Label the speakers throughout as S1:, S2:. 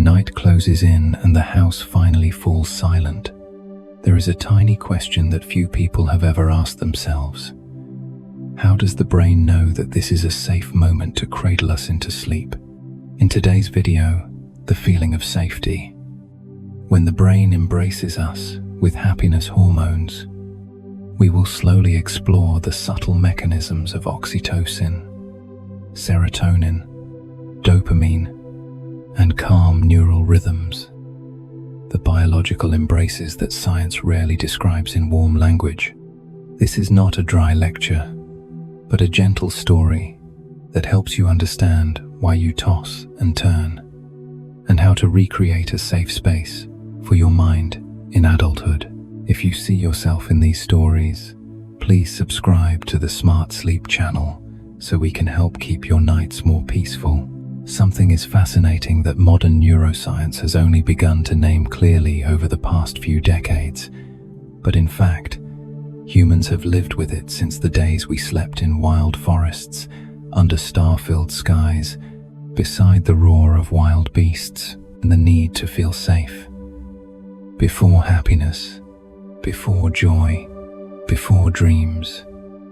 S1: When night closes in and the house finally falls silent, there is a tiny question that few people have ever asked themselves. How does the brain know that this is a safe moment to cradle us into sleep? In today's video, the feeling of safety. When the brain embraces us with happiness hormones, we will slowly explore the subtle mechanisms of oxytocin, serotonin, dopamine, and calm neural rhythms, the biological embraces that science rarely describes in warm language. This is not a dry lecture, but a gentle story that helps you understand why you toss and turn, and how to recreate a safe space for your mind in adulthood. If you see yourself in these stories, please subscribe to the Smart Sleep channel so we can help keep your nights more peaceful. Something is fascinating that modern neuroscience has only begun to name clearly over the past few decades, but in fact, humans have lived with it since the days we slept in wild forests, under star-filled skies, beside the roar of wild beasts and the need to feel safe. Before happiness, before joy, before dreams,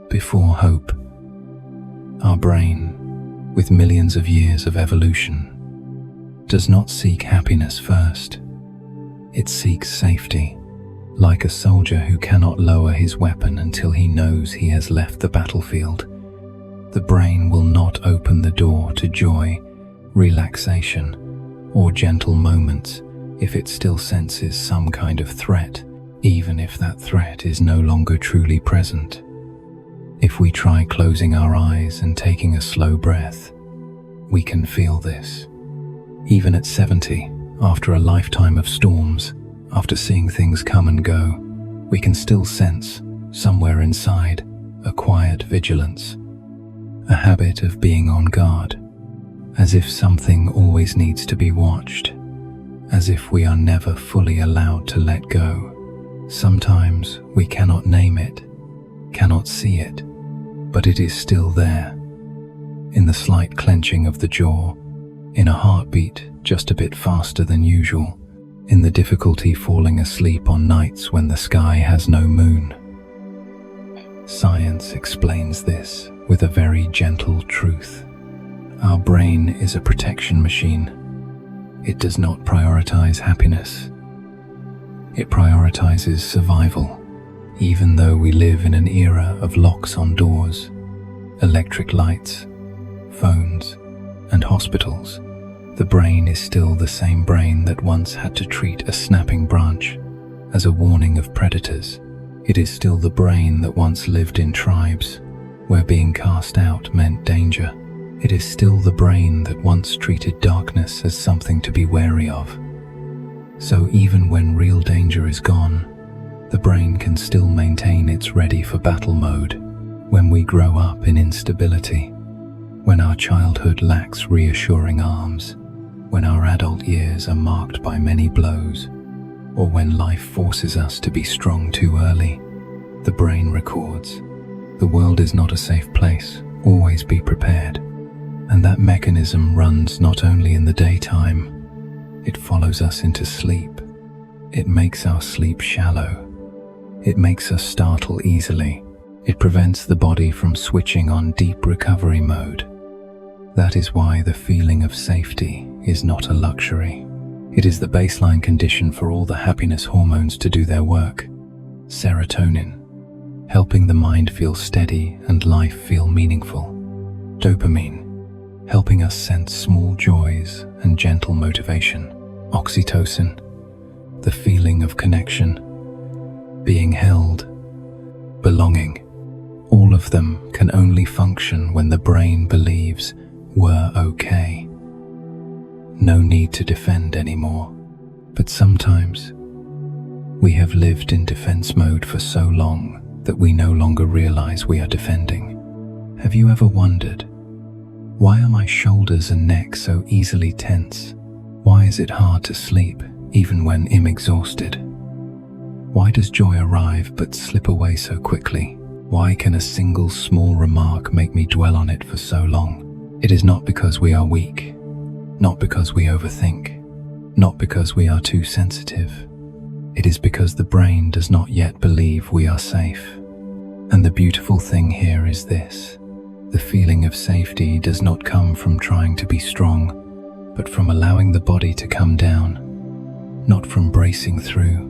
S1: before hope, our brain, with millions of years of evolution, does not seek happiness first. It seeks safety, like a soldier who cannot lower his weapon until he knows he has left the battlefield. The brain will not open the door to joy, relaxation, or gentle moments if it still senses some kind of threat, even if that threat is no longer truly present. If we try closing our eyes and taking a slow breath, we can feel this. Even at 70, after a lifetime of storms, after seeing things come and go, we can still sense, somewhere inside, a quiet vigilance, a habit of being on guard, as if something always needs to be watched, as if we are never fully allowed to let go. Sometimes we cannot name it, cannot see it, but it is still there, in the slight clenching of the jaw, in a heartbeat just a bit faster than usual, in the difficulty falling asleep on nights when the sky has no moon. Science explains this with a very gentle truth. Our brain is a protection machine. It does not prioritize happiness. It prioritizes survival. Even though we live in an era of locks on doors, electric lights, phones, and hospitals, the brain is still the same brain that once had to treat a snapping branch as a warning of predators. It is still the brain that once lived in tribes where being cast out meant danger. It is still the brain that once treated darkness as something to be wary of. So even when real danger is gone, the brain can still maintain its ready for battle mode. When we grow up in instability, when our childhood lacks reassuring arms, when our adult years are marked by many blows, or when life forces us to be strong too early, the brain records, the world is not a safe place, always be prepared. And that mechanism runs not only in the daytime, it follows us into sleep. It makes our sleep shallow. It makes us startle easily. It prevents the body from switching on deep recovery mode. That is why the feeling of safety is not a luxury. It is the baseline condition for all the happiness hormones to do their work. Serotonin, helping the mind feel steady and life feel meaningful. Dopamine, helping us sense small joys and gentle motivation. Oxytocin, the feeling of connection, being held, belonging. All of them can only function when the brain believes we're okay. No need to defend anymore. But sometimes we have lived in defense mode for so long that we no longer realize we are defending. Have you ever wondered, why are my shoulders and neck so easily tense? Why is it hard to sleep even when I'm exhausted? Why does joy arrive but slip away so quickly? Why can a single small remark make me dwell on it for so long? It is not because we are weak, not because we overthink, Not because we are too sensitive. It is because the brain does not yet believe we are safe. And the beautiful thing here is this: the feeling of safety does not come from trying to be strong, but from allowing the body to come down, not from bracing through,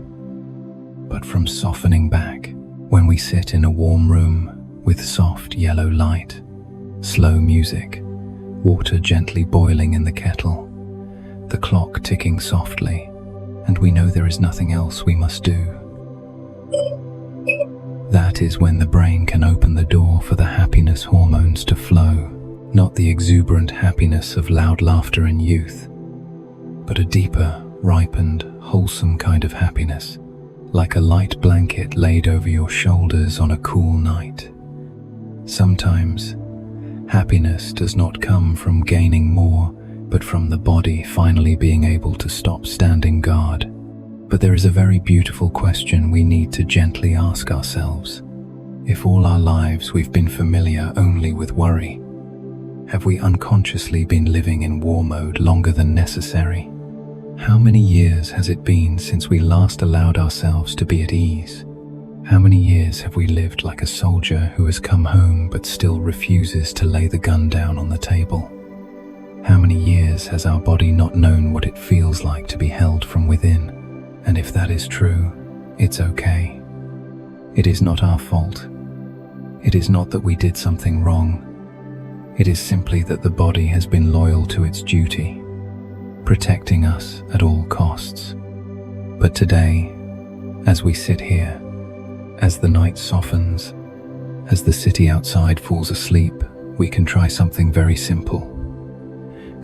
S1: but from softening back. When we sit in a warm room with soft yellow light, slow music, water gently boiling in the kettle, the clock ticking softly, and we know there is nothing else we must do. That is when the brain can open the door for the happiness hormones to flow, not the exuberant happiness of loud laughter in youth, but a deeper, ripened, wholesome kind of happiness, like a light blanket laid over your shoulders on a cool night. Sometimes, happiness does not come from gaining more, but from the body finally being able to stop standing guard. But there is a very beautiful question we need to gently ask ourselves. If all our lives we've been familiar only with worry, have we unconsciously been living in war mode longer than necessary? How many years has it been since we last allowed ourselves to be at ease? How many years have we lived like a soldier who has come home but still refuses to lay the gun down on the table? How many years has our body not known what it feels like to be held from within? And if that is true, it's okay. It is not our fault. It is not that we did something wrong. It is simply that the body has been loyal to its duty, protecting us at all costs. But today, as we sit here, as the night softens, as the city outside falls asleep, we can try something very simple.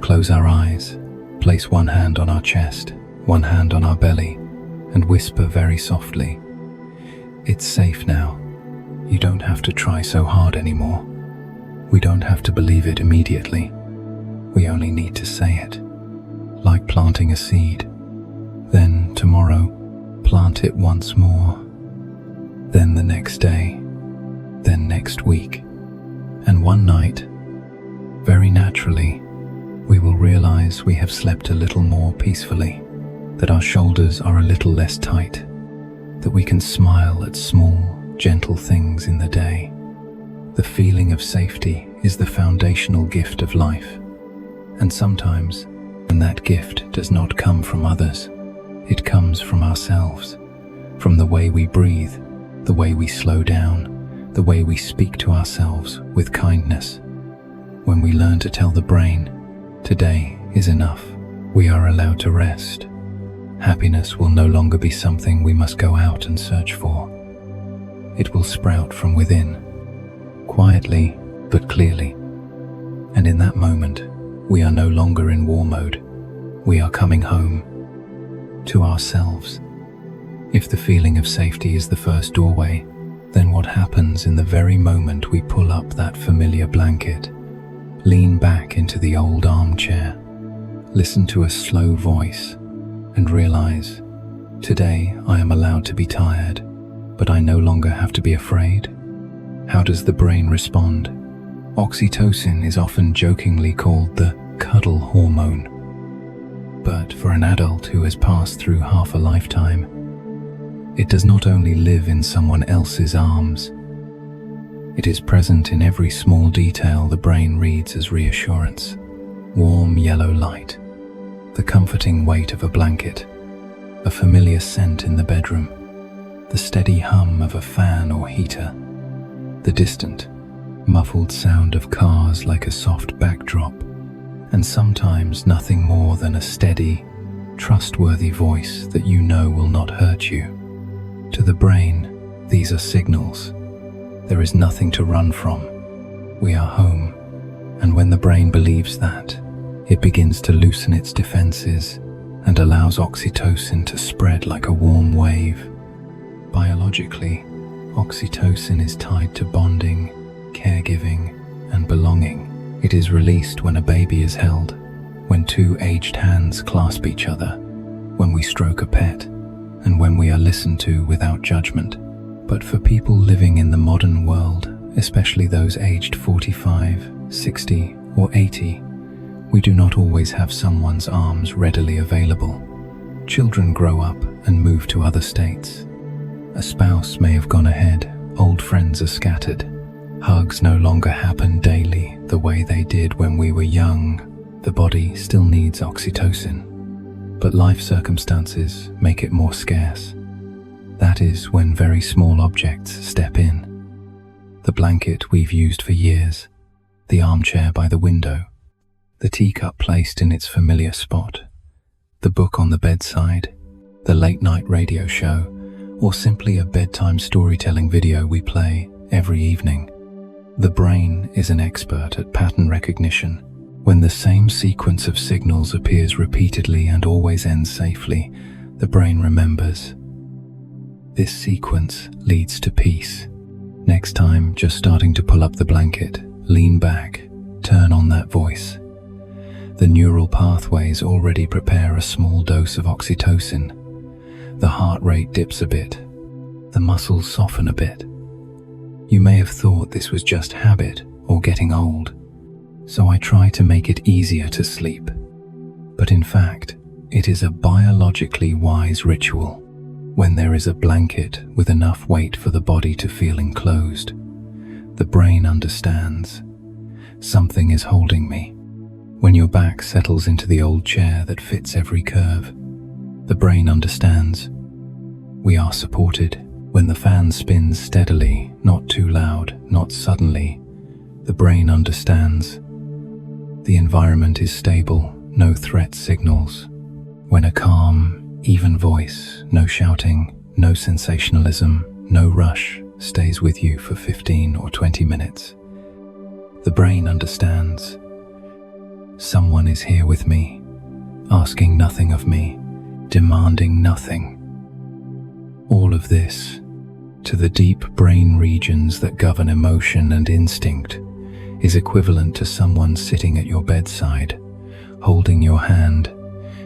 S1: Close our eyes, place one hand on our chest, one hand on our belly, and whisper very softly, "It's safe now. You don't have to try so hard anymore." We don't have to believe it immediately. We only need to say it, like planting a seed. Then tomorrow, plant it once more. Then the next day, then next week. And one night, very naturally, we will realize we have slept a little more peacefully, that our shoulders are a little less tight, that we can smile at small, gentle things in the day. The feeling of safety is the foundational gift of life. And sometimes, when that gift does not come from others, it comes from ourselves, from the way we breathe, the way we slow down, the way we speak to ourselves with kindness. When we learn to tell the brain, "Today is enough," we are allowed to rest. Happiness will no longer be something we must go out and search for. It will sprout from within, quietly but clearly. And in that moment, we are no longer in war mode. We are coming home to ourselves. If the feeling of safety is the first doorway, then what happens in the very moment we pull up that familiar blanket, lean back into the old armchair, listen to a slow voice, and realize, today I am allowed to be tired, but I no longer have to be afraid? How does the brain respond? Oxytocin is often jokingly called the cuddle hormone. But for an adult who has passed through half a lifetime, it does not only live in someone else's arms. It is present in every small detail the brain reads as reassurance. Warm yellow light, the comforting weight of a blanket, a familiar scent in the bedroom, the steady hum of a fan or heater, the distant, muffled sound of cars like a soft backdrop, and sometimes nothing more than a steady, trustworthy voice that you know will not hurt you. To the brain, these are signals. There is nothing to run from. We are home. And when the brain believes that, it begins to loosen its defenses and allows oxytocin to spread like a warm wave. Biologically, oxytocin is tied to bonding, caregiving, and belonging. It is released when a baby is held, when two aged hands clasp each other, when we stroke a pet, and when we are listened to without judgment. But for people living in the modern world, especially those aged 45, 60, or 80, we do not always have someone's arms readily available. Children grow up and move to other states. A spouse may have gone ahead, old friends are scattered. Hugs no longer happen daily the way they did when we were young. The body still needs oxytocin, but life circumstances make it more scarce. That is when very small objects step in. The blanket we've used for years, the armchair by the window, the teacup placed in its familiar spot, the book on the bedside, the late-night radio show, or simply a bedtime storytelling video we play every evening. The brain is an expert at pattern recognition. When the same sequence of signals appears repeatedly and always ends safely, the brain remembers. This sequence leads to peace. Next time, just starting to pull up the blanket, lean back, turn on that voice. The neural pathways already prepare a small dose of oxytocin. The heart rate dips a bit. The muscles soften a bit. You may have thought this was just habit or getting old, so I try to make it easier to sleep. But in fact, it is a biologically wise ritual. When there is a blanket with enough weight for the body to feel enclosed, the brain understands. Something is holding me. When your back settles into the old chair that fits every curve, the brain understands. We are supported. When the fan spins steadily, not too loud, not suddenly, the brain understands. The environment is stable, no threat signals. When a calm, even voice, no shouting, no sensationalism, no rush, stays with you for 15 or 20 minutes, the brain understands. Someone is here with me, asking nothing of me, demanding nothing. All of this, to the deep brain regions that govern emotion and instinct, is equivalent to someone sitting at your bedside, holding your hand,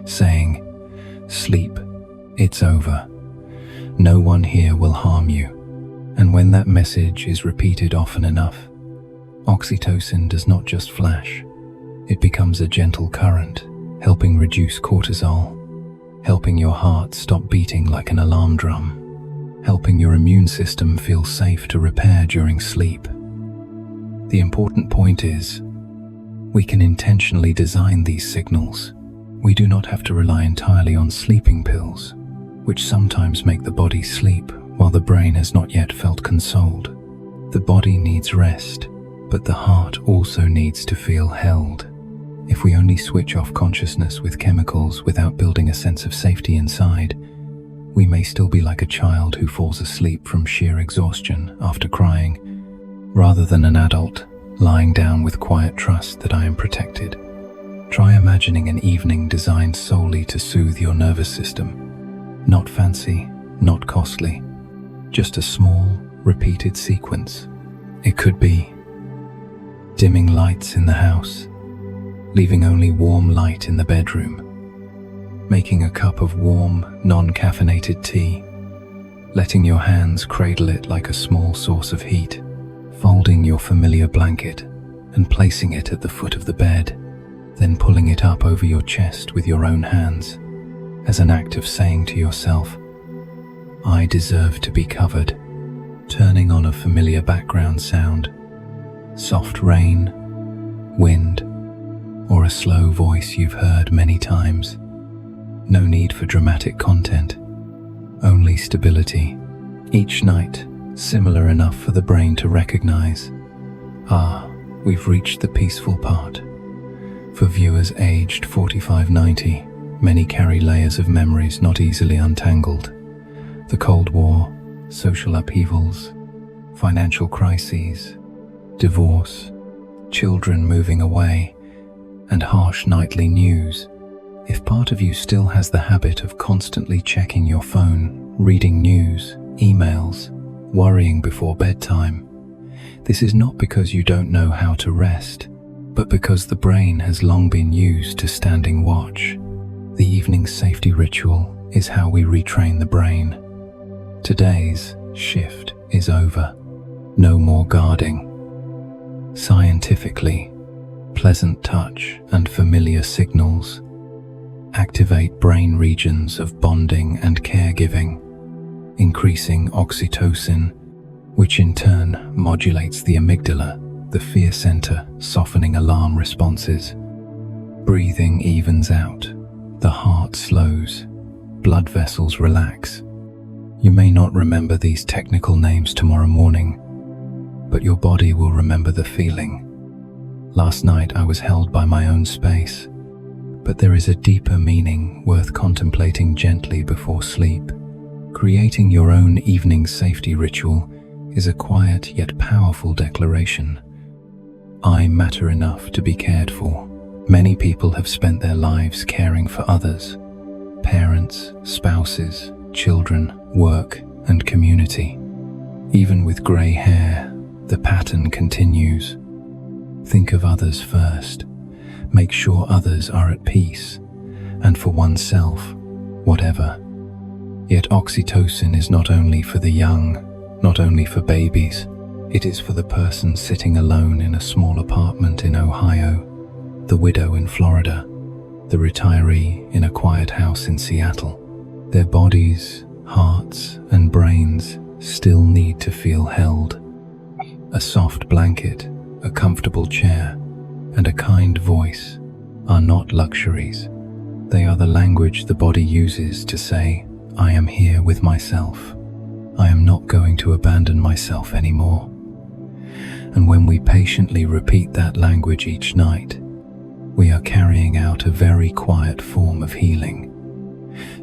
S1: saying, "Sleep, it's over. No one here will harm you." And when that message is repeated often enough, oxytocin does not just flash. It becomes a gentle current, helping reduce cortisol, helping your heart stop beating like an alarm drum, helping your immune system feel safe to repair during sleep. The important point is, we can intentionally design these signals. We do not have to rely entirely on sleeping pills, which sometimes make the body sleep while the brain has not yet felt consoled. The body needs rest, but the heart also needs to feel held. If we only switch off consciousness with chemicals without building a sense of safety inside, we may still be like a child who falls asleep from sheer exhaustion after crying, rather than an adult lying down with quiet trust that I am protected. Try imagining an evening designed solely to soothe your nervous system. Not fancy, not costly, just a small, repeated sequence. It could be dimming lights in the house, leaving only warm light in the bedroom, making a cup of warm, non-caffeinated tea, letting your hands cradle it like a small source of heat, folding your familiar blanket and placing it at the foot of the bed, then pulling it up over your chest with your own hands, as an act of saying to yourself, "I deserve to be covered," turning on a familiar background sound, soft rain, wind, or a slow voice you've heard many times. No need for dramatic content, only stability. Each night, similar enough for the brain to recognize, we've reached the peaceful part. For viewers aged 45-90, many carry layers of memories not easily untangled. The Cold War, social upheavals, financial crises, divorce, children moving away, and harsh nightly news. If part of you still has the habit of constantly checking your phone, reading news, emails, worrying before bedtime, this is not because you don't know how to rest, but because the brain has long been used to standing watch. The evening safety ritual is how we retrain the brain. Today's shift is over. No more guarding. Scientifically, pleasant touch and familiar signals activate brain regions of bonding and caregiving, increasing oxytocin, which in turn modulates the amygdala, the fear center, softening alarm responses. Breathing evens out, the heart slows, blood vessels relax. You may not remember these technical names tomorrow morning, but your body will remember the feeling. Last night I was held by my own space, but there is a deeper meaning worth contemplating gently before sleep. Creating your own evening safety ritual is a quiet yet powerful declaration. I matter enough to be cared for. Many people have spent their lives caring for others: parents, spouses, children, work, and community. Even with grey hair, the pattern continues. Think of others first. Make sure others are at peace, and for oneself, whatever. Yet oxytocin is not only for the young, not only for babies. It is for the person sitting alone in a small apartment in Ohio, the widow in Florida, the retiree in a quiet house in Seattle. Their bodies, hearts, and brains still need to feel held. A soft blanket, a comfortable chair, and a kind voice are not luxuries. They are the language the body uses to say, I am here with myself. I am not going to abandon myself anymore. And when we patiently repeat that language each night, we are carrying out a very quiet form of healing,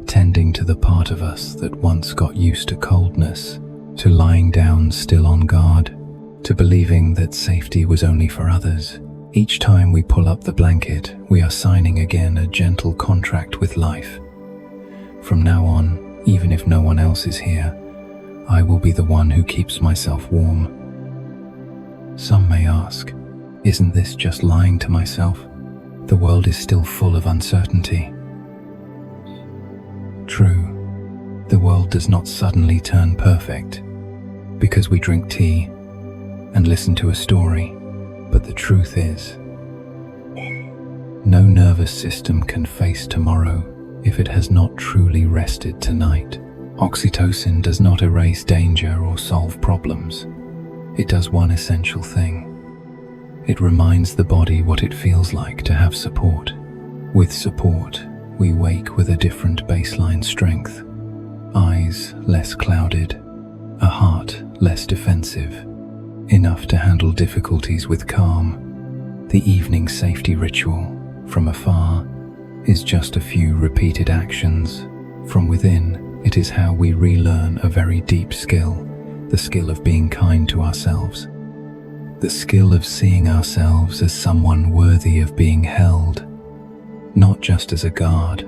S1: tending to the part of us that once got used to coldness, to lying down still on guard, to believing that safety was only for others. Each time we pull up the blanket, we are signing again a gentle contract with life. From now on, even if no one else is here, I will be the one who keeps myself warm. Some may ask, isn't this just lying to myself? The world is still full of uncertainty. True, the world does not suddenly turn perfect because we drink tea and listen to a story, but the truth is, no nervous system can face tomorrow if it has not truly rested tonight. Oxytocin does not erase danger or solve problems. It does one essential thing. It reminds the body what it feels like to have support. With support, we wake with a different baseline strength. Eyes less clouded, a heart less defensive, enough to handle difficulties with calm. The evening safety ritual, from afar, is just a few repeated actions. From within, it is how we relearn a very deep skill, the skill of being kind to ourselves. The skill of seeing ourselves as someone worthy of being held, not just as a guard,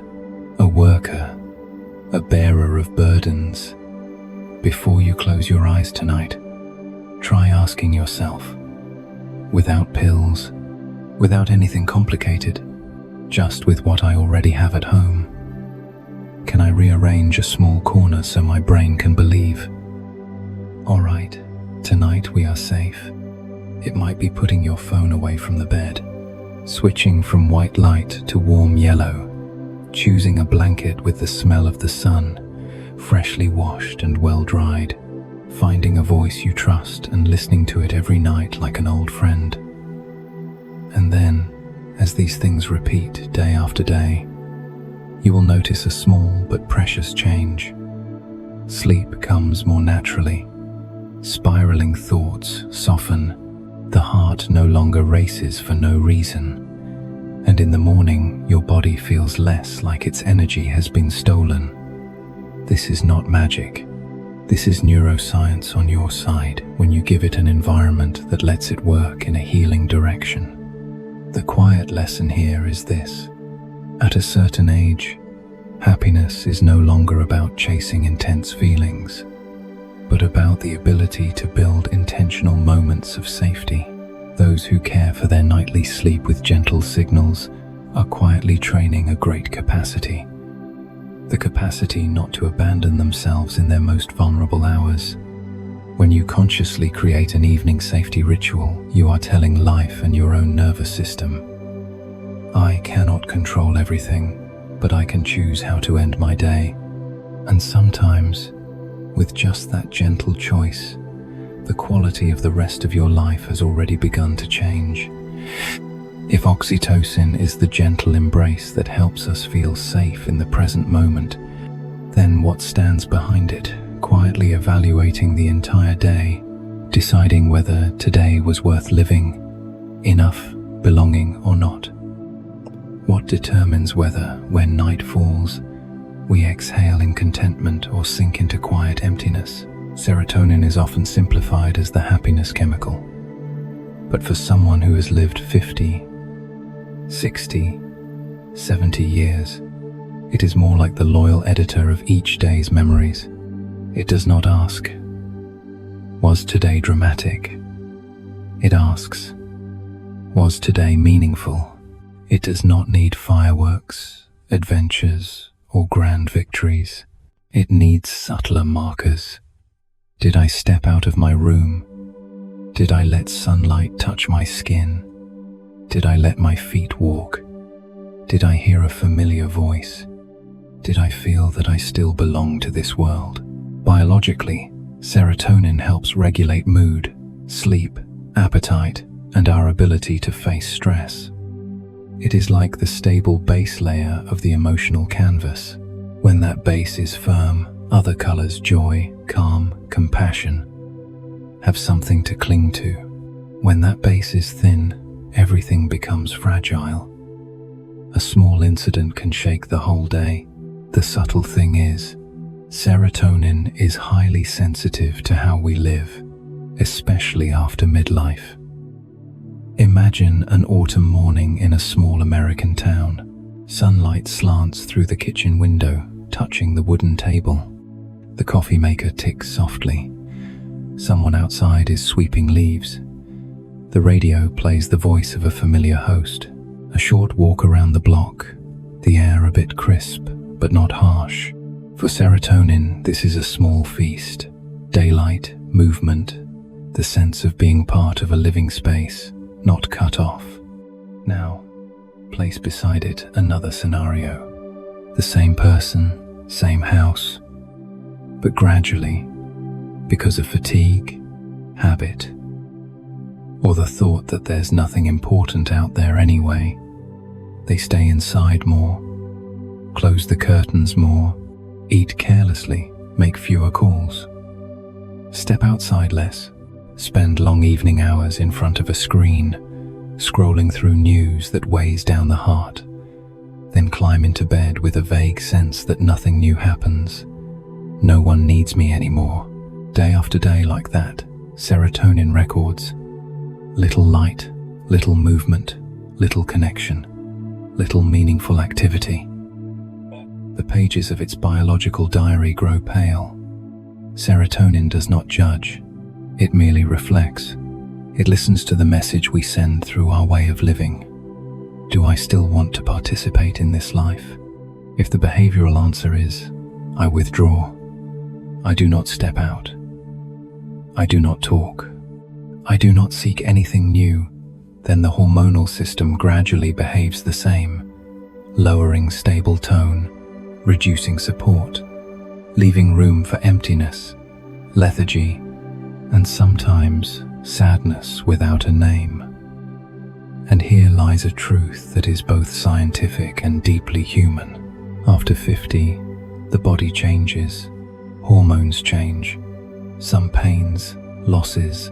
S1: a worker, a bearer of burdens. Before you close your eyes tonight, try asking yourself, without pills, without anything complicated, just with what I already have at home, can I rearrange a small corner so my brain can believe? All right, tonight we are safe. It might be putting your phone away from the bed, switching from white light to warm yellow, choosing a blanket with the smell of the sun, freshly washed and well dried, finding a voice you trust and listening to it every night like an old friend. And then, as these things repeat day after day, you will notice a small but precious change. Sleep comes more naturally. Spiraling thoughts soften. The heart no longer races for no reason. And in the morning, your body feels less like its energy has been stolen. This is not magic. This is neuroscience on your side when you give it an environment that lets it work in a healing direction. The quiet lesson here is this. At a certain age, happiness is no longer about chasing intense feelings, but about the ability to build intentional moments of safety. Those who care for their nightly sleep with gentle signals are quietly training a great capacity. The capacity not to abandon themselves in their most vulnerable hours. When you consciously create an evening safety ritual, you are telling life and your own nervous system, I cannot control everything, but I can choose how to end my day. And sometimes, with just that gentle choice, the quality of the rest of your life has already begun to change. If oxytocin is the gentle embrace that helps us feel safe in the present moment, then what stands behind it, quietly evaluating the entire day, deciding whether today was worth living, enough, belonging or not? What determines whether, when night falls, we exhale in contentment or sink into quiet emptiness? Serotonin is often simplified as the happiness chemical. But for someone who has lived 50, 60, 70 years, it is more like the loyal editor of each day's memories. It does not ask, was today dramatic? It asks, was today meaningful? It does not need fireworks, adventures, or grand victories. It needs subtler markers. Did I step out of my room? Did I let sunlight touch my skin? Did I let my feet walk? Did I hear a familiar voice? Did I feel that I still belong to this world? Biologically, serotonin helps regulate mood, sleep, appetite, and our ability to face stress. It is like the stable base layer of the emotional canvas. When that base is firm, other colors, joy, calm, compassion, have something to cling to. When that base is thin, everything becomes fragile. A small incident can shake the whole day. The subtle thing is, serotonin is highly sensitive to how we live, especially after midlife. Imagine an autumn morning in a small American town. Sunlight slants through the kitchen window, touching the wooden table. The coffee maker ticks softly. Someone outside is sweeping leaves. The radio plays the voice of a familiar host. A short walk around the block, the air a bit crisp, but not harsh. For serotonin, this is a small feast. Daylight, movement, the sense of being part of a living space, not cut off. Now, place beside it another scenario. The same person, same house, but gradually, because of fatigue, habit, or the thought that there's nothing important out there anyway, they stay inside more, close the curtains more, eat carelessly, make fewer calls, step outside less, spend long evening hours in front of a screen, scrolling through news that weighs down the heart, then climb into bed with a vague sense that nothing new happens. No one needs me anymore. Day after day like that, serotonin records. Little light, little movement, little connection, little meaningful activity. The pages of its biological diary grow pale. Serotonin does not judge. It merely reflects. It listens to the message we send through our way of living. Do I still want to participate in this life? If the behavioral answer is, I withdraw, I do not step out, I do not talk, I do not seek anything new, then the hormonal system gradually behaves the same, lowering stable tone, reducing support, leaving room for emptiness, lethargy, and sometimes sadness without a name. And here lies a truth that is both scientific and deeply human. After 50, the body changes, hormones change. Some pains, losses,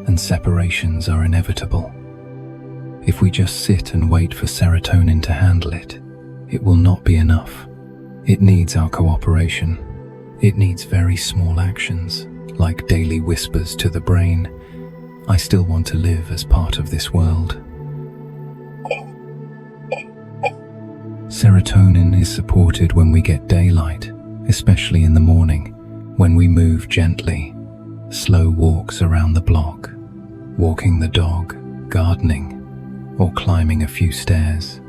S1: and separations are inevitable. If we just sit and wait for serotonin to handle it, it will not be enough. It needs our cooperation. It needs very small actions, like daily whispers to the brain, I still want to live as part of this world. Serotonin is supported when we get daylight, especially in the morning, when we move gently, slow walks around the block, walking the dog, gardening, or climbing a few stairs,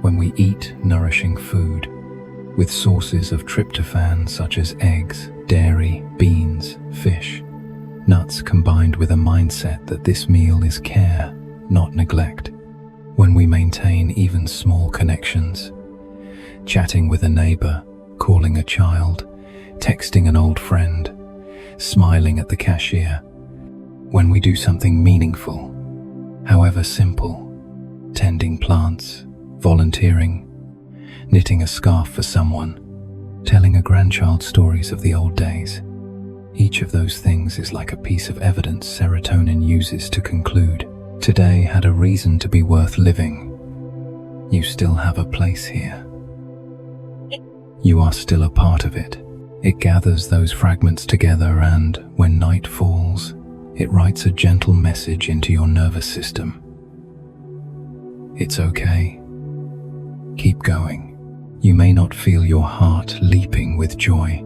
S1: when we eat nourishing food with sources of tryptophan such as eggs, dairy, beans, fish, nuts, combined with a mindset that this meal is care, not neglect. When we maintain even small connections, chatting with a neighbor, calling a child, texting an old friend, smiling at the cashier. When we do something meaningful, however simple, tending plants, volunteering, knitting a scarf for someone, telling a grandchild stories of the old days, each of those things is like a piece of evidence serotonin uses to conclude, today had a reason to be worth living. You still have a place here. You are still a part of it. It gathers those fragments together and, when night falls, it writes a gentle message into your nervous system. It's okay. Keep going. You may not feel your heart leaping with joy,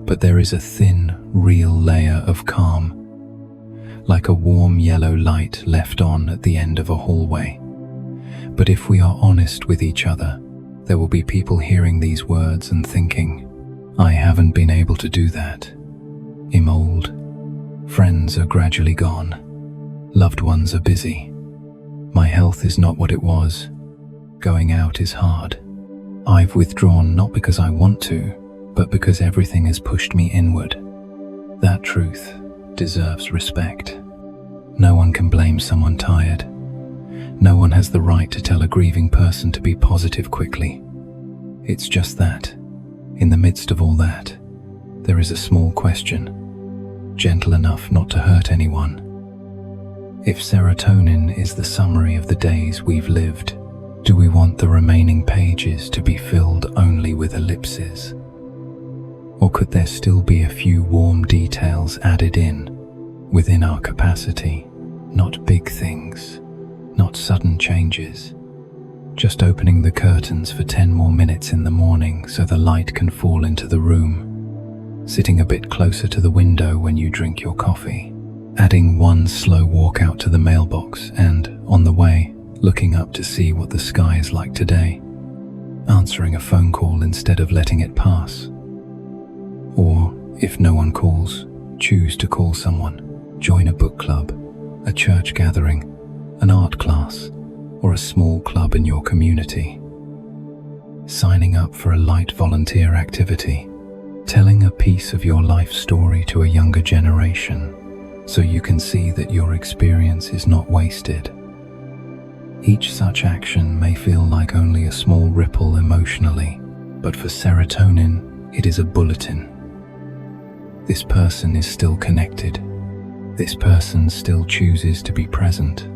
S1: but there is a thin, real layer of calm, like a warm yellow light left on at the end of a hallway. But if we are honest with each other, there will be people hearing these words and thinking, I haven't been able to do that. I'm old. Friends are gradually gone. Loved ones are busy. My health is not what it was. Going out is hard. I've withdrawn not because I want to, but because everything has pushed me inward. That truth deserves respect. No one can blame someone tired. No one has the right to tell a grieving person to be positive quickly. It's just that, in the midst of all that, there is a small question, gentle enough not to hurt anyone. If serotonin is the summary of the days we've lived, do we want the remaining pages to be filled only with ellipses? Or could there still be a few warm details added in, within our capacity? Not big things, not sudden changes, just opening the curtains for 10 more minutes in the morning so the light can fall into the room, sitting a bit closer to the window when you drink your coffee, adding one slow walk out to the mailbox and, on the way, looking up to see what the sky is like today, answering a phone call instead of letting it pass. Or, if no one calls, choose to call someone, join a book club, a church gathering, an art class, or a small club in your community. Signing up for a light volunteer activity, telling a piece of your life story to a younger generation, so you can see that your experience is not wasted. Each such action may feel like only a small ripple emotionally, but for serotonin, it is a bulletin. This person is still connected. This person still chooses to be present.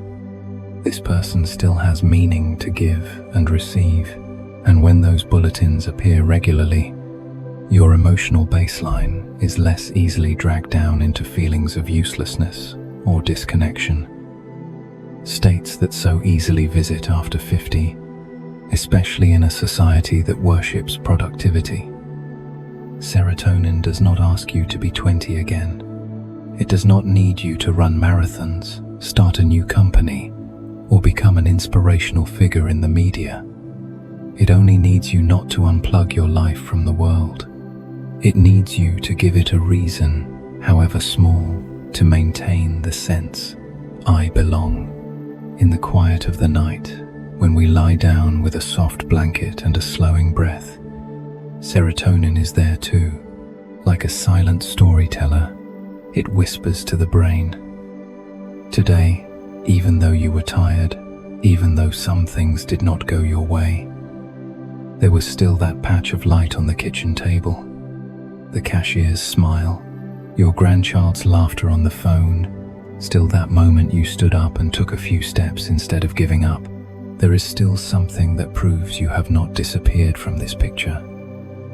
S1: This person still has meaning to give and receive. And when those bulletins appear regularly, your emotional baseline is less easily dragged down into feelings of uselessness or disconnection. States that so easily visit after 50, especially in a society that worships productivity. Serotonin does not ask you to be 20 again. It does not need you to run marathons, start a new company, or become an inspirational figure in the media. It only needs you not to unplug your life from the world. It needs you to give it a reason, however small, to maintain the sense, I belong. In the quiet of the night, when we lie down with a soft blanket and a slowing breath, serotonin is there too. Like a silent storyteller, it whispers to the brain. Today, even though you were tired, even though some things did not go your way, there was still that patch of light on the kitchen table, the cashier's smile, your grandchild's laughter on the phone, still that moment you stood up and took a few steps instead of giving up. There is still something that proves you have not disappeared from this picture.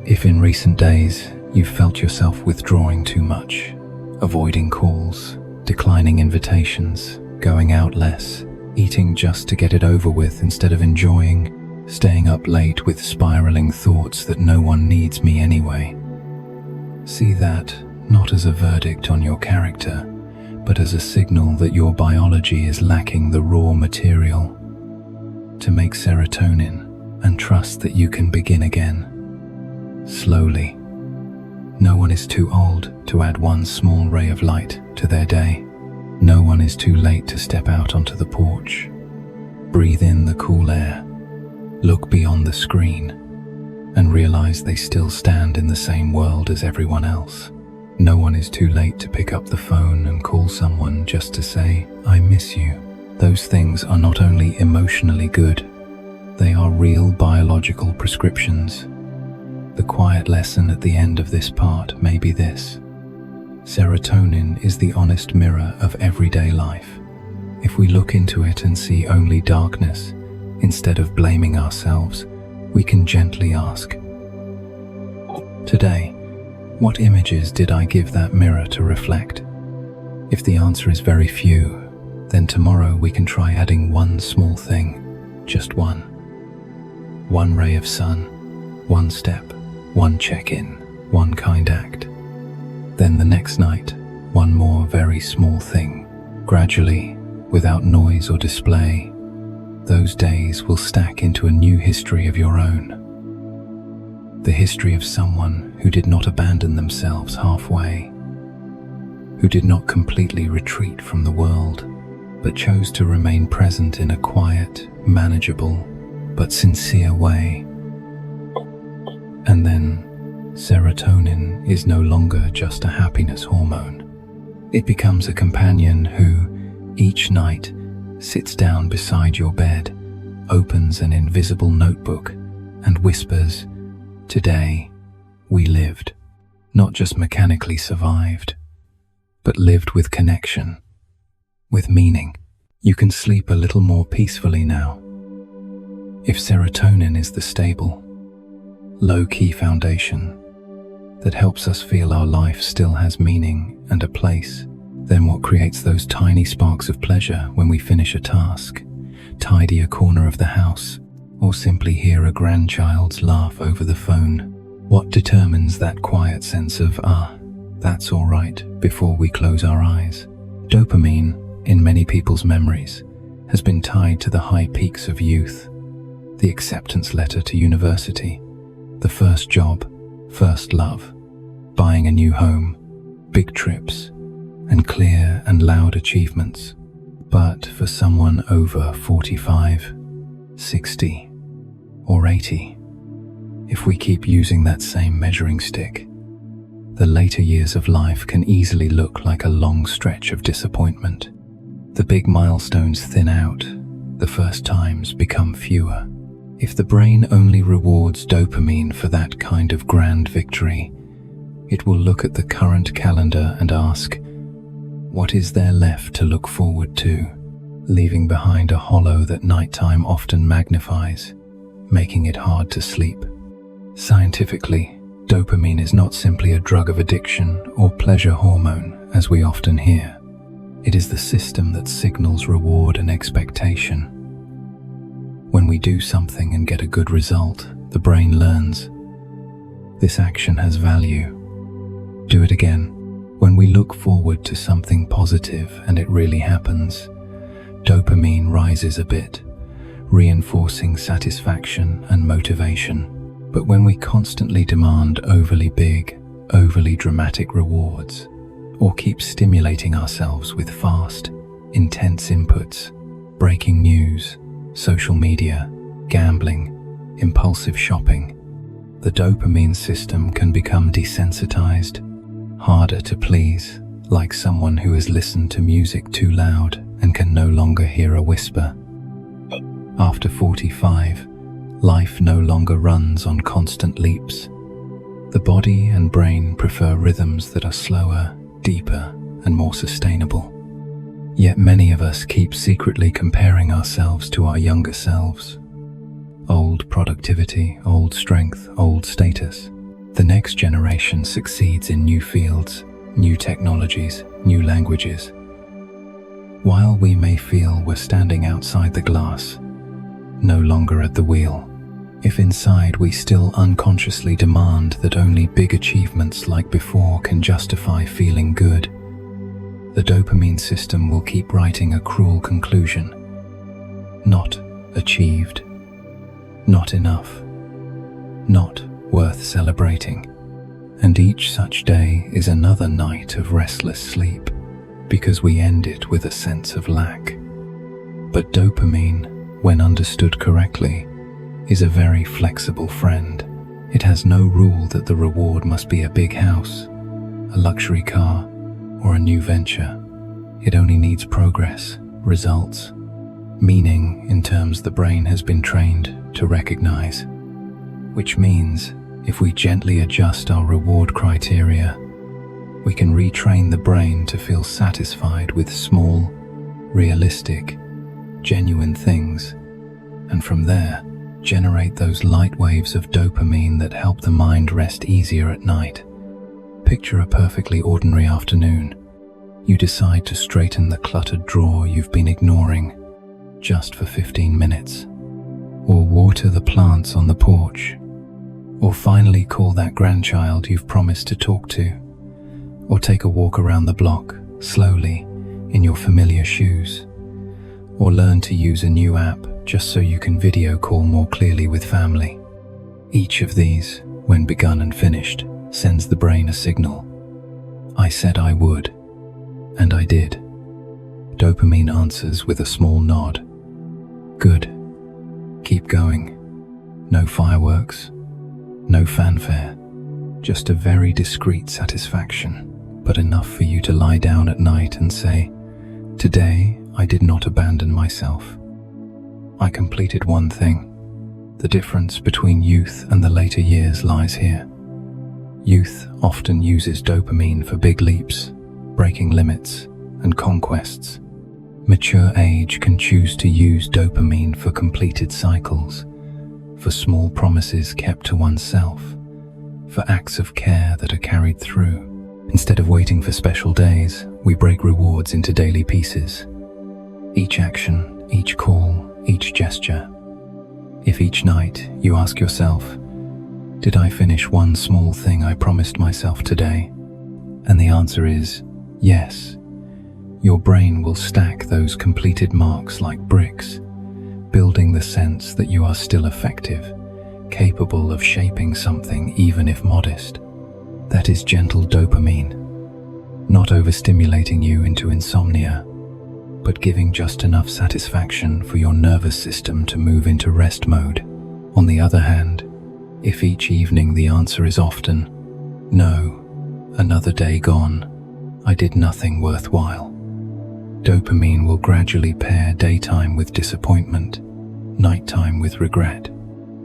S1: If in recent days you felt yourself withdrawing too much, avoiding calls, declining invitations, going out less, eating just to get it over with instead of enjoying, staying up late with spiraling thoughts that no one needs me anyway. See that not as a verdict on your character, but as a signal that your biology is lacking the raw material to make serotonin, and trust that you can begin again. Slowly. No one is too old to add one small ray of light to their day. No one is too late to step out onto the porch. Breathe in the cool air. Look beyond the screen. and realize they still stand in the same world as everyone else. No one is too late to pick up the phone and call someone just to say, "I miss you." Those things are not only emotionally good, they are real biological prescriptions. The quiet lesson at the end of this part may be this: serotonin is the honest mirror of everyday life. If we look into it and see only darkness, instead of blaming ourselves, we can gently ask, today, what images did I give that mirror to reflect? If the answer is very few, then tomorrow we can try adding one small thing, just one. One ray of sun, one step, one check-in, one kind act. Then the next night, one more very small thing. Gradually, without noise or display, those days will stack into a new history of your own. The history of someone who did not abandon themselves halfway, who did not completely retreat from the world, but chose to remain present in a quiet, manageable, but sincere way. And then, serotonin is no longer just a happiness hormone. It becomes a companion who, each night, sits down beside your bed, opens an invisible notebook, and whispers, "Today, we lived." Not just mechanically survived, but lived with connection, with meaning. You can sleep a little more peacefully now. If serotonin is the stable, low-key foundation that helps us feel our life still has meaning and a place, then what creates those tiny sparks of pleasure when we finish a task, tidy a corner of the house, or simply hear a grandchild's laugh over the phone? What determines that quiet sense of, that's all right, before we close our eyes? Dopamine, in many people's memories, has been tied to the high peaks of youth, the acceptance letter to university, the first job, first love, buying a new home, big trips, and clear and loud achievements. But for someone over 45, 60, or 80, if we keep using that same measuring stick, the later years of life can easily look like a long stretch of disappointment. The big milestones thin out, the first times become fewer. If the brain only rewards dopamine for that kind of grand victory, it will look at the current calendar and ask, what is there left to look forward to? Leaving behind a hollow that nighttime often magnifies, making it hard to sleep. Scientifically, dopamine is not simply a drug of addiction or pleasure hormone, as we often hear. It is the system that signals reward and expectation. When we do something and get a good result, the brain learns, this action has value. Do it again. When we look forward to something positive and it really happens, dopamine rises a bit, reinforcing satisfaction and motivation. But when we constantly demand overly big, overly dramatic rewards, or keep stimulating ourselves with fast, intense inputs, breaking news, social media, gambling, impulsive shopping, the dopamine system can become desensitized, harder to please, like someone who has listened to music too loud and can no longer hear a whisper. After 45, life no longer runs on constant leaps. The body and brain prefer rhythms that are slower, deeper, and more sustainable. Yet many of us keep secretly comparing ourselves to our younger selves. Old productivity, old strength, old status. The next generation succeeds in new fields, new technologies, new languages. While we may feel we're standing outside the glass, no longer at the wheel, if inside we still unconsciously demand that only big achievements like before can justify feeling good, the dopamine system will keep writing a cruel conclusion. Not achieved. Not enough. Not worth celebrating. And each such day is another night of restless sleep, because we end it with a sense of lack. But dopamine, when understood correctly, is a very flexible friend. It has no rule that the reward must be a big house, a luxury car, or a new venture. It only needs progress, results, meaning in terms the brain has been trained to recognize. Which means, if we gently adjust our reward criteria, we can retrain the brain to feel satisfied with small, realistic, genuine things, and from there, generate those light waves of dopamine that help the mind rest easier at night. Picture a perfectly ordinary afternoon. You decide to straighten the cluttered drawer you've been ignoring just for 15 minutes, or water the plants on the porch, or finally call that grandchild you've promised to talk to, or take a walk around the block, slowly, in your familiar shoes, or learn to use a new app just so you can video call more clearly with family. Each of these, when begun and finished, sends the brain a signal. I said I would, and I did. Dopamine answers with a small nod. Good. Keep going. No fireworks, no fanfare, just a very discreet satisfaction, but enough for you to lie down at night and say, "Today I did not abandon myself. I completed one thing." The difference between youth and the later years lies here. Youth often uses dopamine for big leaps, breaking limits, and conquests. Mature age can choose to use dopamine for completed cycles, for small promises kept to oneself, for acts of care that are carried through. Instead of waiting for special days, we break rewards into daily pieces. Each action, each call, each gesture. If each night you ask yourself, "Did I finish one small thing I promised myself today?" and the answer is yes, your brain will stack those completed marks like bricks, building the sense that you are still effective, capable of shaping something even if modest. That is gentle dopamine, not overstimulating you into insomnia, but giving just enough satisfaction for your nervous system to move into rest mode. On the other hand, if each evening the answer is often, "No, another day gone, I did nothing worthwhile," dopamine will gradually pair daytime with disappointment, nighttime with regret.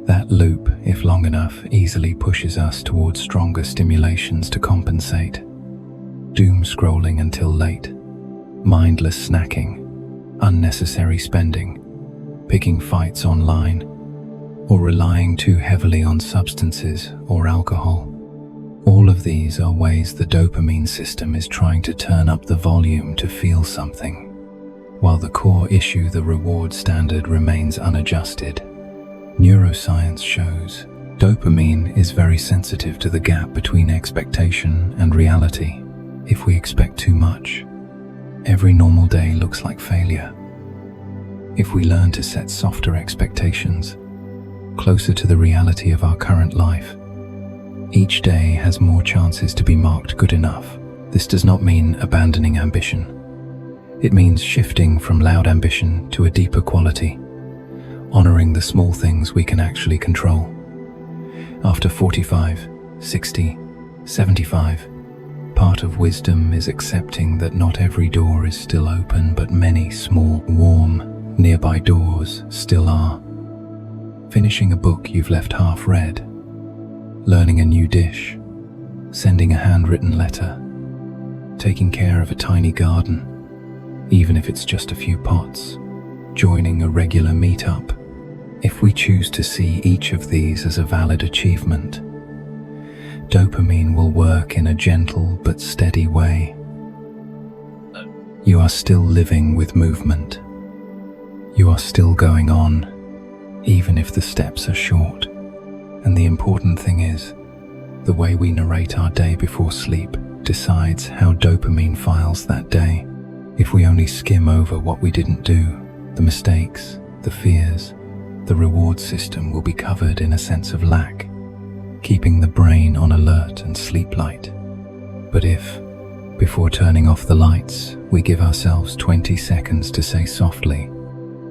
S1: That loop, if long enough, easily pushes us towards stronger stimulations to compensate. Doom scrolling until late, mindless snacking, unnecessary spending, picking fights online, or relying too heavily on substances or alcohol. All of these are ways the dopamine system is trying to turn up the volume to feel something, while the core issue, the reward standard, remains unadjusted. Neuroscience shows dopamine is very sensitive to the gap between expectation and reality. If we expect too much, every normal day looks like failure. If we learn to set softer expectations, closer to the reality of our current life, each day has more chances to be marked good enough. This does not mean abandoning ambition. It means shifting from loud ambition to a deeper quality, honoring the small things we can actually control. After 45, 60, 75, part of wisdom is accepting that not every door is still open, but many small, warm, nearby doors still are. Finishing a book you've left half read, learning a new dish, sending a handwritten letter, taking care of a tiny garden, even if it's just a few pots, joining a regular meetup. If we choose to see each of these as a valid achievement, dopamine will work in a gentle but steady way. You are still living with movement. You are still going on, even if the steps are short. And the important thing is, the way we narrate our day before sleep decides how dopamine files that day. If we only skim over what we didn't do, the mistakes, the fears, the reward system will be covered in a sense of lack, keeping the brain on alert and sleep light. But if, before turning off the lights, we give ourselves 20 seconds to say softly,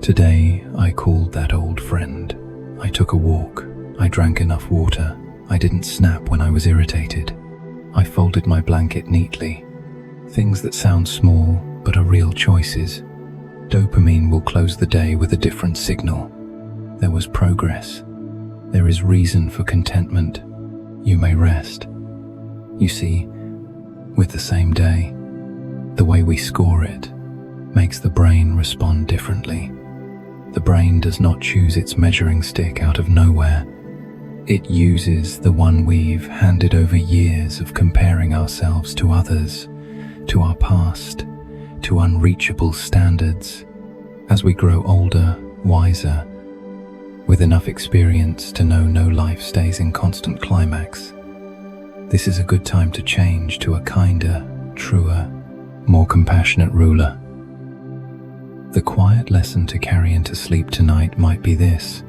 S1: "Today I called that old friend. I took a walk. I drank enough water. I didn't snap when I was irritated. I folded my blanket neatly. Things that sound small but are real choices. Dopamine will close the day with a different signal. There was progress. There is reason for contentment. You may rest. You see, with the same day, the way we score it makes the brain respond differently. The brain does not choose its measuring stick out of nowhere. It uses the one we've handed over years of comparing ourselves to others, to our past, to unreachable standards. As we grow older, wiser, with enough experience to know no life stays in constant climax, this is a good time to change to a kinder, truer, more compassionate ruler. The quiet lesson to carry into sleep tonight might be this: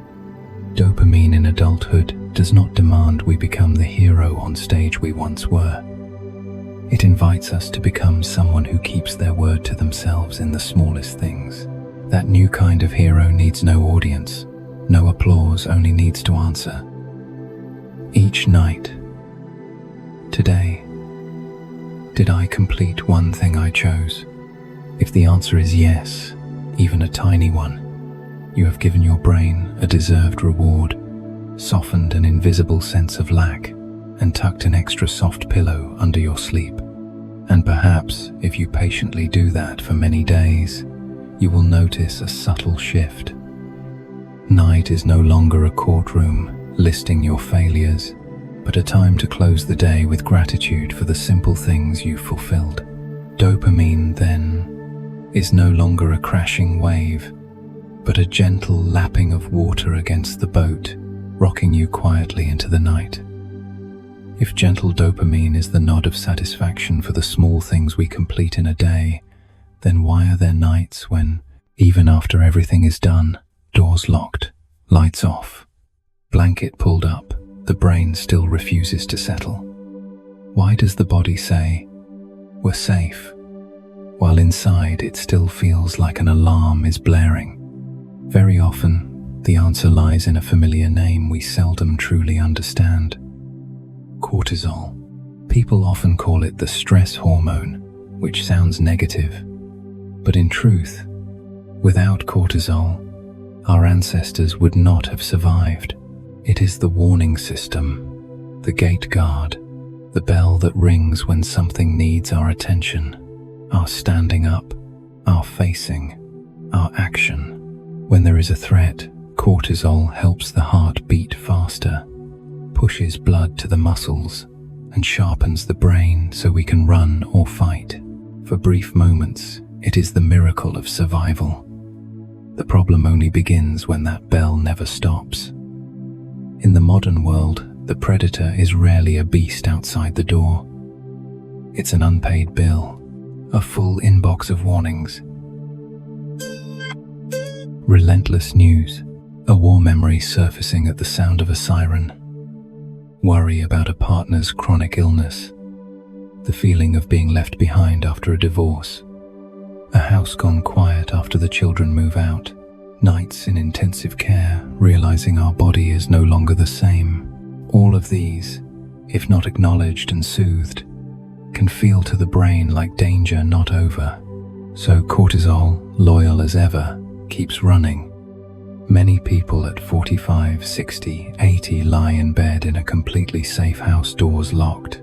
S1: dopamine in adulthood does not demand we become the hero on stage we once were. It invites us to become someone who keeps their word to themselves in the smallest things. That new kind of hero needs no audience, no applause, only needs to answer. Each night. Today, did I complete one thing I chose? If the answer is yes, even a tiny one, you have given your brain a deserved reward, softened an invisible sense of lack, and tucked an extra soft pillow under your sleep. And perhaps, if you patiently do that for many days, you will notice a subtle shift. Night is no longer a courtroom listing your failures, but a time to close the day with gratitude for the simple things you've fulfilled. Dopamine, then, is no longer a crashing wave, but a gentle lapping of water against the boat, rocking you quietly into the night. If gentle dopamine is the nod of satisfaction for the small things we complete in a day, then why are there nights when, even after everything is done, doors locked, lights off, blanket pulled up, the brain still refuses to settle? Why does the body say, "We're safe," while inside it still feels like an alarm is blaring? Very often, the answer lies in a familiar name we seldom truly understand. Cortisol. People often call it the stress hormone, which sounds negative. But in truth, without cortisol, our ancestors would not have survived. It is the warning system, the gate guard, the bell that rings when something needs our attention, our standing up, our facing, our action. When there is a threat, cortisol helps the heart beat faster, pushes blood to the muscles, and sharpens the brain so we can run or fight. For brief moments, it is the miracle of survival. The problem only begins when that bell never stops. In the modern world, the predator is rarely a beast outside the door. It's an unpaid bill, a full inbox of warnings. Relentless news, a war memory surfacing at the sound of a siren. Worry about a partner's chronic illness. The feeling of being left behind after a divorce. A house gone quiet after the children move out. Nights in intensive care, realizing our body is no longer the same. All of these, if not acknowledged and soothed, can feel to the brain like danger not over. So cortisol, loyal as ever, keeps running. Many people at 45, 60, 80 lie in bed in a completely safe house, doors locked.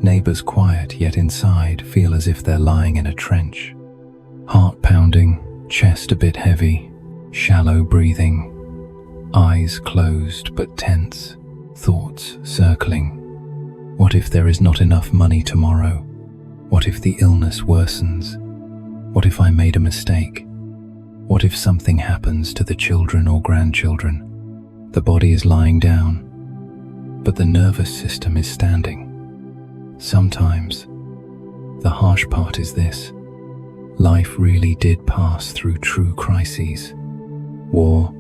S1: Neighbors quiet, yet inside feel as if they're lying in a trench. Heart pounding, chest a bit heavy, shallow breathing, eyes closed but tense, thoughts circling. What if there is not enough money tomorrow? What if the illness worsens? What if I made a mistake? What if something happens to the children or grandchildren? The body is lying down, but the nervous system is standing. Sometimes, the harsh part is this: life really did pass through true crises. War,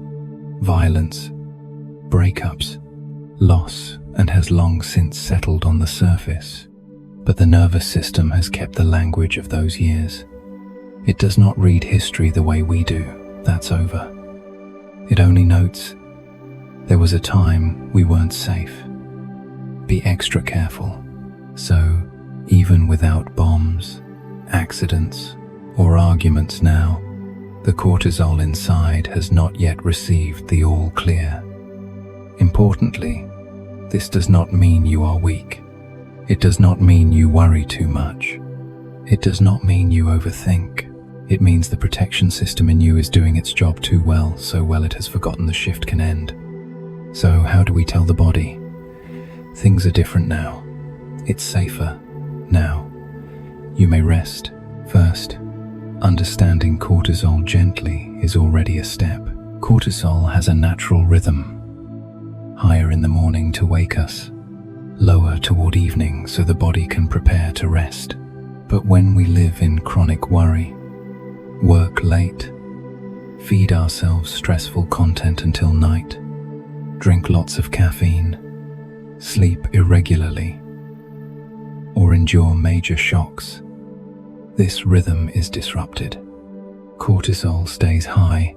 S1: violence, breakups, loss, and has long since settled on the surface. But the nervous system has kept the language of those years. It does not read history the way we do. That's over. It only notes, there was a time we weren't safe. be extra careful. So, even without bombs, accidents, or arguments now, the cortisol inside has not yet received the all clear. Importantly, this does not mean you are weak. It does not mean you worry too much. It does not mean you overthink. It means the protection system in you is doing its job too well, so well it has forgotten the shift can end. So how do we tell the body? Things are different now. It's safer now. You may rest. First, understanding cortisol gently is already a step. Cortisol has a natural rhythm. Higher in the morning to wake us, lower toward evening so the body can prepare to rest. But when we live in chronic worry, work late, feed ourselves stressful content until night, drink lots of caffeine, sleep irregularly, or endure major shocks, this rhythm is disrupted. Cortisol stays high,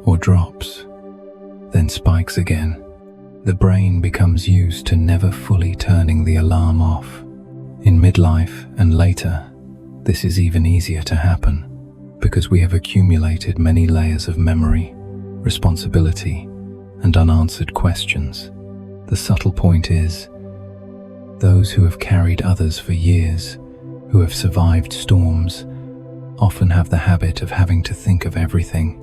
S1: or drops, then spikes again. The brain becomes used to never fully turning the alarm off. In midlife and later, this is even easier to happen because we have accumulated many layers of memory, responsibility, and unanswered questions. The subtle point is, those who have carried others for years, who have survived storms, often have the habit of having to think of everything.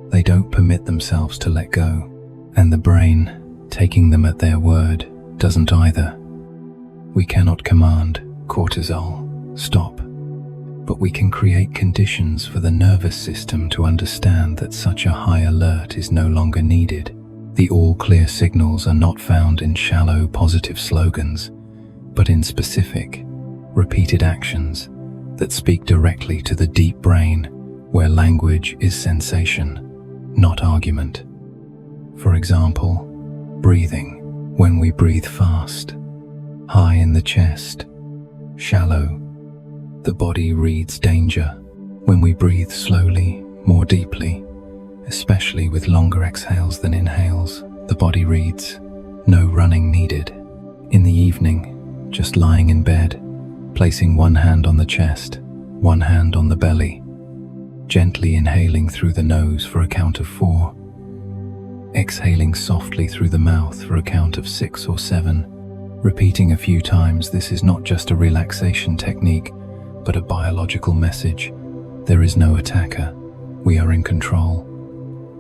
S1: They don't permit themselves to let go, and the brain, taking them at their word, doesn't either. We cannot command cortisol, stop, but we can create conditions for the nervous system to understand that such a high alert is no longer needed. The all-clear signals are not found in shallow, positive slogans, but in specific, repeated actions that speak directly to the deep brain, where language is sensation, not argument. For example, breathing. When we breathe fast, high in the chest, shallow, the body reads danger. When we breathe slowly, more deeply, especially with longer exhales than inhales, the body reads no running needed. In the evening, just lying in bed, placing one hand on the chest, one hand on the belly, gently inhaling through the nose for a count of 4, exhaling softly through the mouth for a count of 6 or 7, repeating a few times. This is not just a relaxation technique, but a biological message. There is no attacker. We are in control.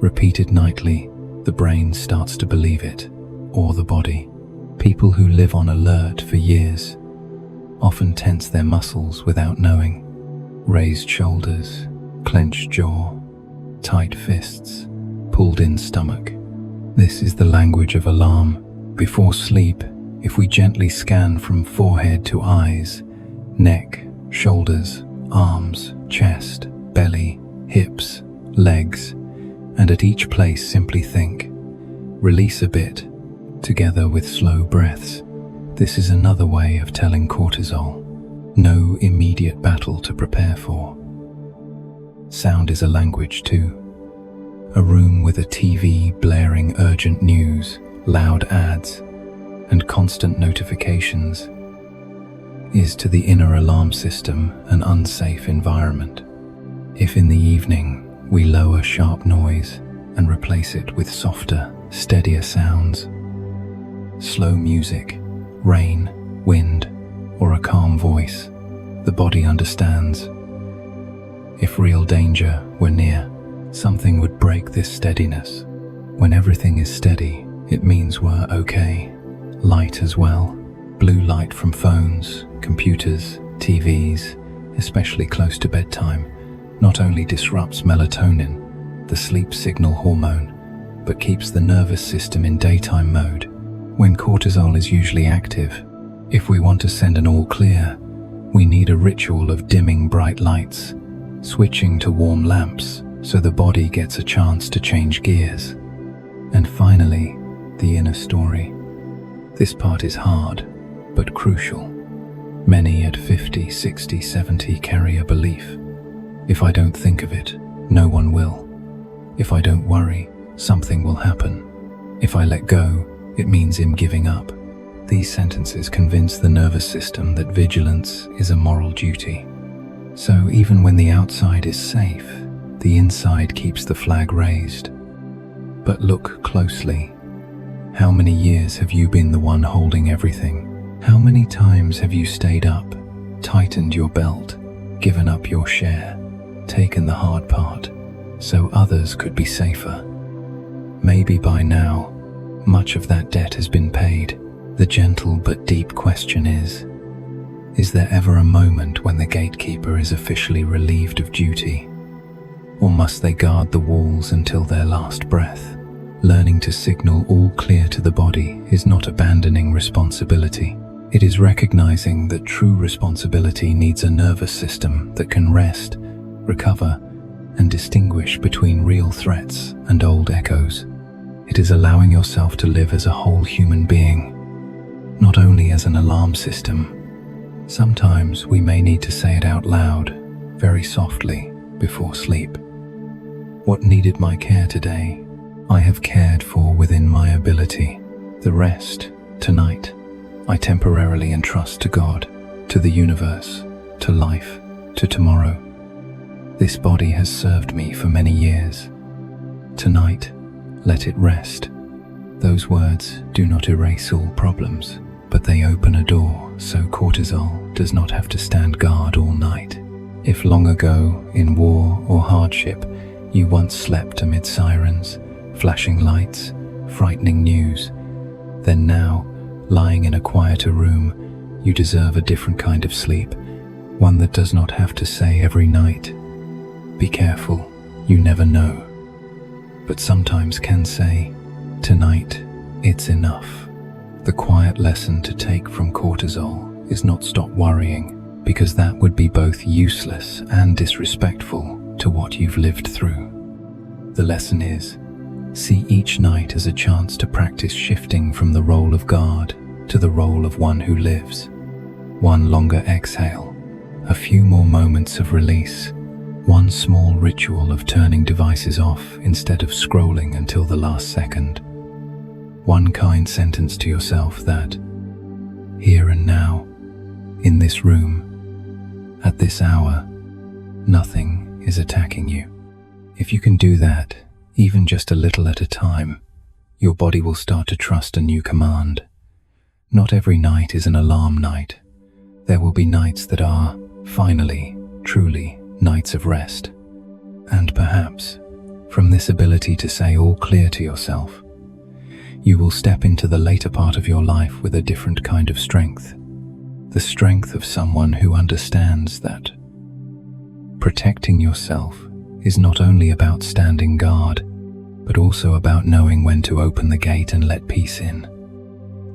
S1: Repeated nightly, the brain starts to believe it, or the body. People who live on alert for years often tense their muscles without knowing. Raised shoulders, clenched jaw, tight fists, pulled in stomach. This is the language of alarm. Before sleep, if we gently scan from forehead to eyes, neck, shoulders, arms, chest, belly, hips, legs, and at each place simply think, release a bit, together with slow breaths. This is another way of telling cortisol, no immediate battle to prepare for. Sound is a language too. A room with a TV blaring urgent news, loud ads, and constant notifications is to the inner alarm system an unsafe environment. If in the evening we lower sharp noise and replace it with softer, steadier sounds, slow music, rain, wind, or a calm voice, the body understands. If real danger were near, something would break this steadiness. When everything is steady, it means we're okay. Light as well. Blue light from phones, computers, TVs, especially close to bedtime, not only disrupts melatonin, the sleep signal hormone, but keeps the nervous system in daytime mode, when cortisol is usually active. If we want to send an all clear, we need a ritual of dimming bright lights, switching to warm lamps so the body gets a chance to change gears. And finally, the inner story. This part is hard, but crucial. Many at 50, 60, 70 carry a belief. If I don't think of it, no one will. If I don't worry, something will happen. If I let go, it means I'm giving up. These sentences convince the nervous system that vigilance is a moral duty. So even when the outside is safe, the inside keeps the flag raised. But look closely. How many years have you been the one holding everything? How many times have you stayed up, tightened your belt, given up your share, taken the hard part, so others could be safer? Maybe by now, much of that debt has been paid. The gentle but deep question is there ever a moment when the gatekeeper is officially relieved of duty? Or must they guard the walls until their last breath? Learning to signal all clear to the body is not abandoning responsibility. It is recognizing that true responsibility needs a nervous system that can rest, recover, and distinguish between real threats and old echoes. It is allowing yourself to live as a whole human being, not only as an alarm system. Sometimes we may need to say it out loud, very softly, before sleep. What needed my care today, I have cared for within my ability. The rest, tonight, I temporarily entrust to God, to the universe, to life, to tomorrow. This body has served me for many years. Tonight, let it rest. Those words do not erase all problems, but they open a door so cortisol does not have to stand guard all night. If long ago, in war or hardship, you once slept amid sirens, flashing lights, frightening news, then now, lying in a quieter room, you deserve a different kind of sleep, one that does not have to say every night, "Be careful, you never know," but sometimes can say, "Tonight, it's enough." The quiet lesson to take from cortisol is not stop worrying, because that would be both useless and disrespectful to what you've lived through. The lesson is, see each night as a chance to practice shifting from the role of guard to the role of one who lives. One longer exhale, a few more moments of release, one small ritual of turning devices off instead of scrolling until the last second. One kind sentence to yourself that, here and now, in this room, at this hour, nothing is attacking you. If you can do that, even just a little at a time, your body will start to trust a new command. Not every night is an alarm night. There will be nights that are, finally, truly, nights of rest. And perhaps, from this ability to say all clear to yourself, you will step into the later part of your life with a different kind of strength. The strength of someone who understands that protecting yourself is not only about standing guard, but also about knowing when to open the gate and let peace in.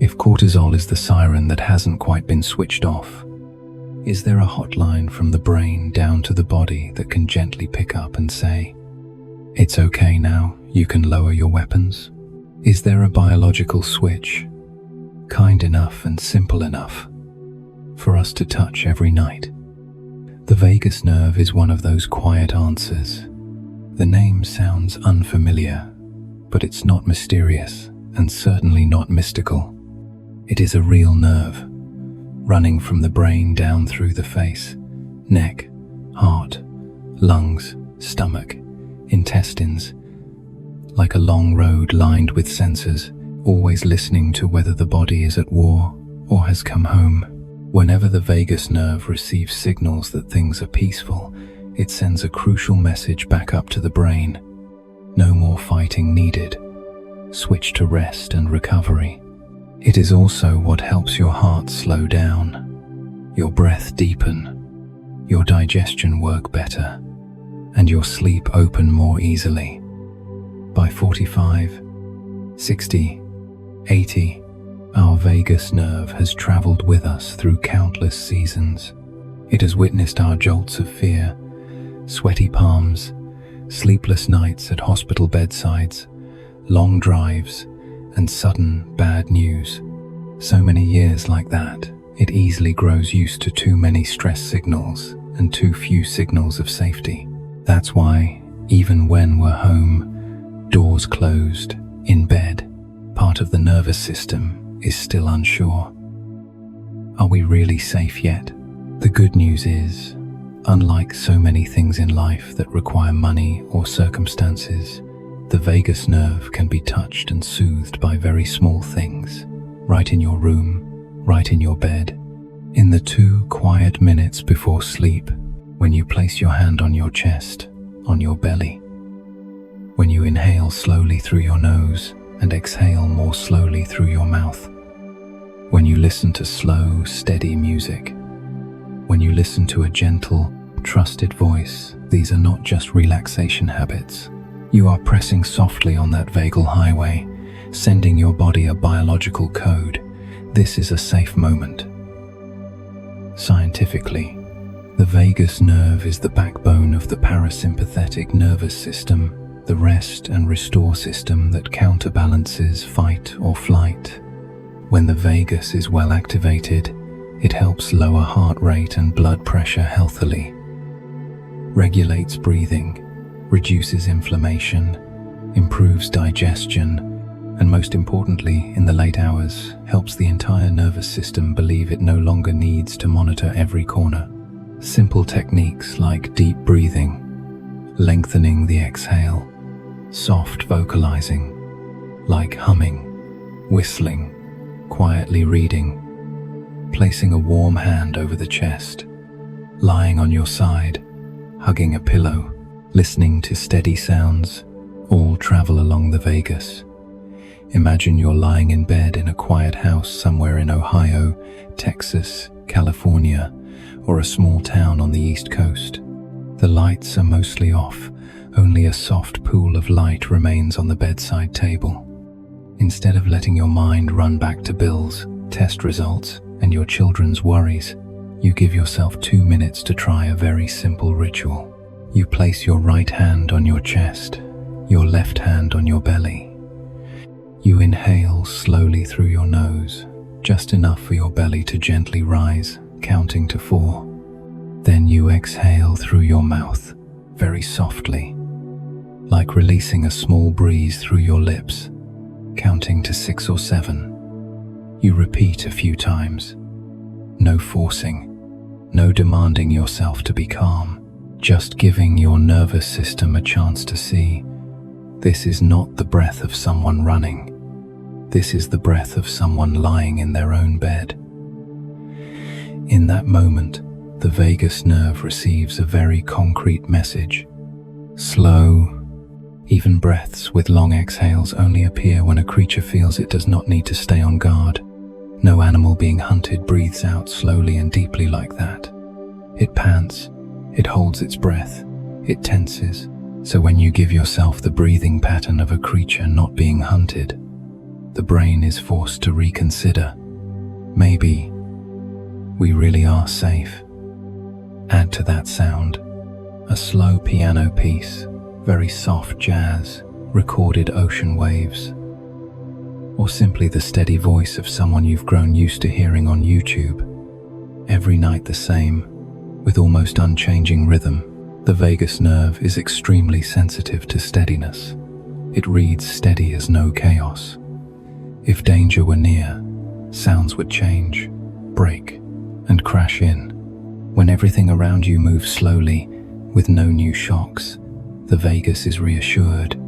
S1: If cortisol is the siren that hasn't quite been switched off, is there a hotline from the brain down to the body that can gently pick up and say, "It's okay now, you can lower your weapons"? Is there a biological switch, kind enough and simple enough, for us to touch every night? The vagus nerve is one of those quiet answers. The name sounds unfamiliar, but it's not mysterious and certainly not mystical. It is a real nerve, running from the brain down through the face, neck, heart, lungs, stomach, intestines, like a long road lined with sensors, always listening to whether the body is at war or has come home. Whenever the vagus nerve receives signals that things are peaceful, it sends a crucial message back up to the brain. No more fighting needed. Switch to rest and recovery. It is also what helps your heart slow down, your breath deepen, your digestion work better, and your sleep open more easily. By 45, 60, 80, our vagus nerve has traveled with us through countless seasons. It has witnessed our jolts of fear, sweaty palms, sleepless nights at hospital bedsides, long drives, and sudden bad news. So many years like that, it easily grows used to too many stress signals and too few signals of safety. That's why, even when we're home, doors closed, in bed, part of the nervous system is still unsure. Are we really safe yet? The good news is, unlike so many things in life that require money or circumstances, the vagus nerve can be touched and soothed by very small things, right in your room, right in your bed, in the 2 quiet minutes before sleep, when you place your hand on your chest, on your belly, when you inhale slowly through your nose and exhale more slowly through your mouth, when you listen to slow, steady music, when you listen to a gentle, trusted voice. These are not just relaxation habits. You are pressing softly on that vagal highway, sending your body a biological code. This is a safe moment. Scientifically, the vagus nerve is the backbone of the parasympathetic nervous system, the rest and restore system that counterbalances fight or flight. When the vagus is well activated, it helps lower heart rate and blood pressure healthily, regulates breathing, reduces inflammation, improves digestion, and most importantly, in the late hours, helps the entire nervous system believe it no longer needs to monitor every corner. Simple techniques like deep breathing, lengthening the exhale, soft vocalizing, like humming, whistling, quietly reading, placing a warm hand over the chest, lying on your side, hugging a pillow, listening to steady sounds, all travel along the vagus. Imagine you're lying in bed in a quiet house somewhere in Ohio, Texas, California, or a small town on the East Coast. The lights are mostly off, only a soft pool of light remains on the bedside table. Instead of letting your mind run back to bills, test results, and your children's worries, you give yourself 2 minutes to try a very simple ritual. You place your right hand on your chest, your left hand on your belly. You inhale slowly through your nose, just enough for your belly to gently rise, counting to 4. Then you exhale through your mouth, very softly, like releasing a small breeze through your lips, counting to 6 or 7. You repeat a few times. No forcing, no demanding yourself to be calm, just giving your nervous system a chance to see. This is not the breath of someone running. This is the breath of someone lying in their own bed. In that moment, the vagus nerve receives a very concrete message. Slow, even breaths with long exhales only appear when a creature feels it does not need to stay on guard. No animal being hunted breathes out slowly and deeply like that. It pants, it holds its breath, it tenses. So when you give yourself the breathing pattern of a creature not being hunted, the brain is forced to reconsider. Maybe we really are safe. Add to that sound a slow piano piece, very soft jazz, recorded ocean waves, or simply the steady voice of someone you've grown used to hearing on YouTube. Every night the same, with almost unchanging rhythm. The vagus nerve is extremely sensitive to steadiness. It reads steady as no chaos. If danger were near, sounds would change, break, and crash in. When everything around you moves slowly, with no new shocks, the vagus is reassured.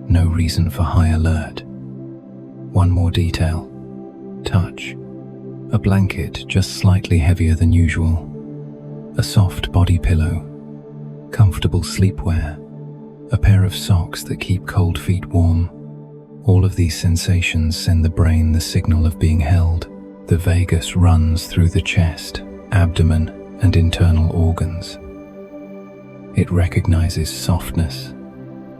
S1: No reason for high alert. One more detail. Touch. A blanket just slightly heavier than usual. A soft body pillow. Comfortable sleepwear, a pair of socks that keep cold feet warm. All of these sensations send the brain the signal of being held. The vagus runs through the chest, abdomen, and internal organs. It recognizes softness,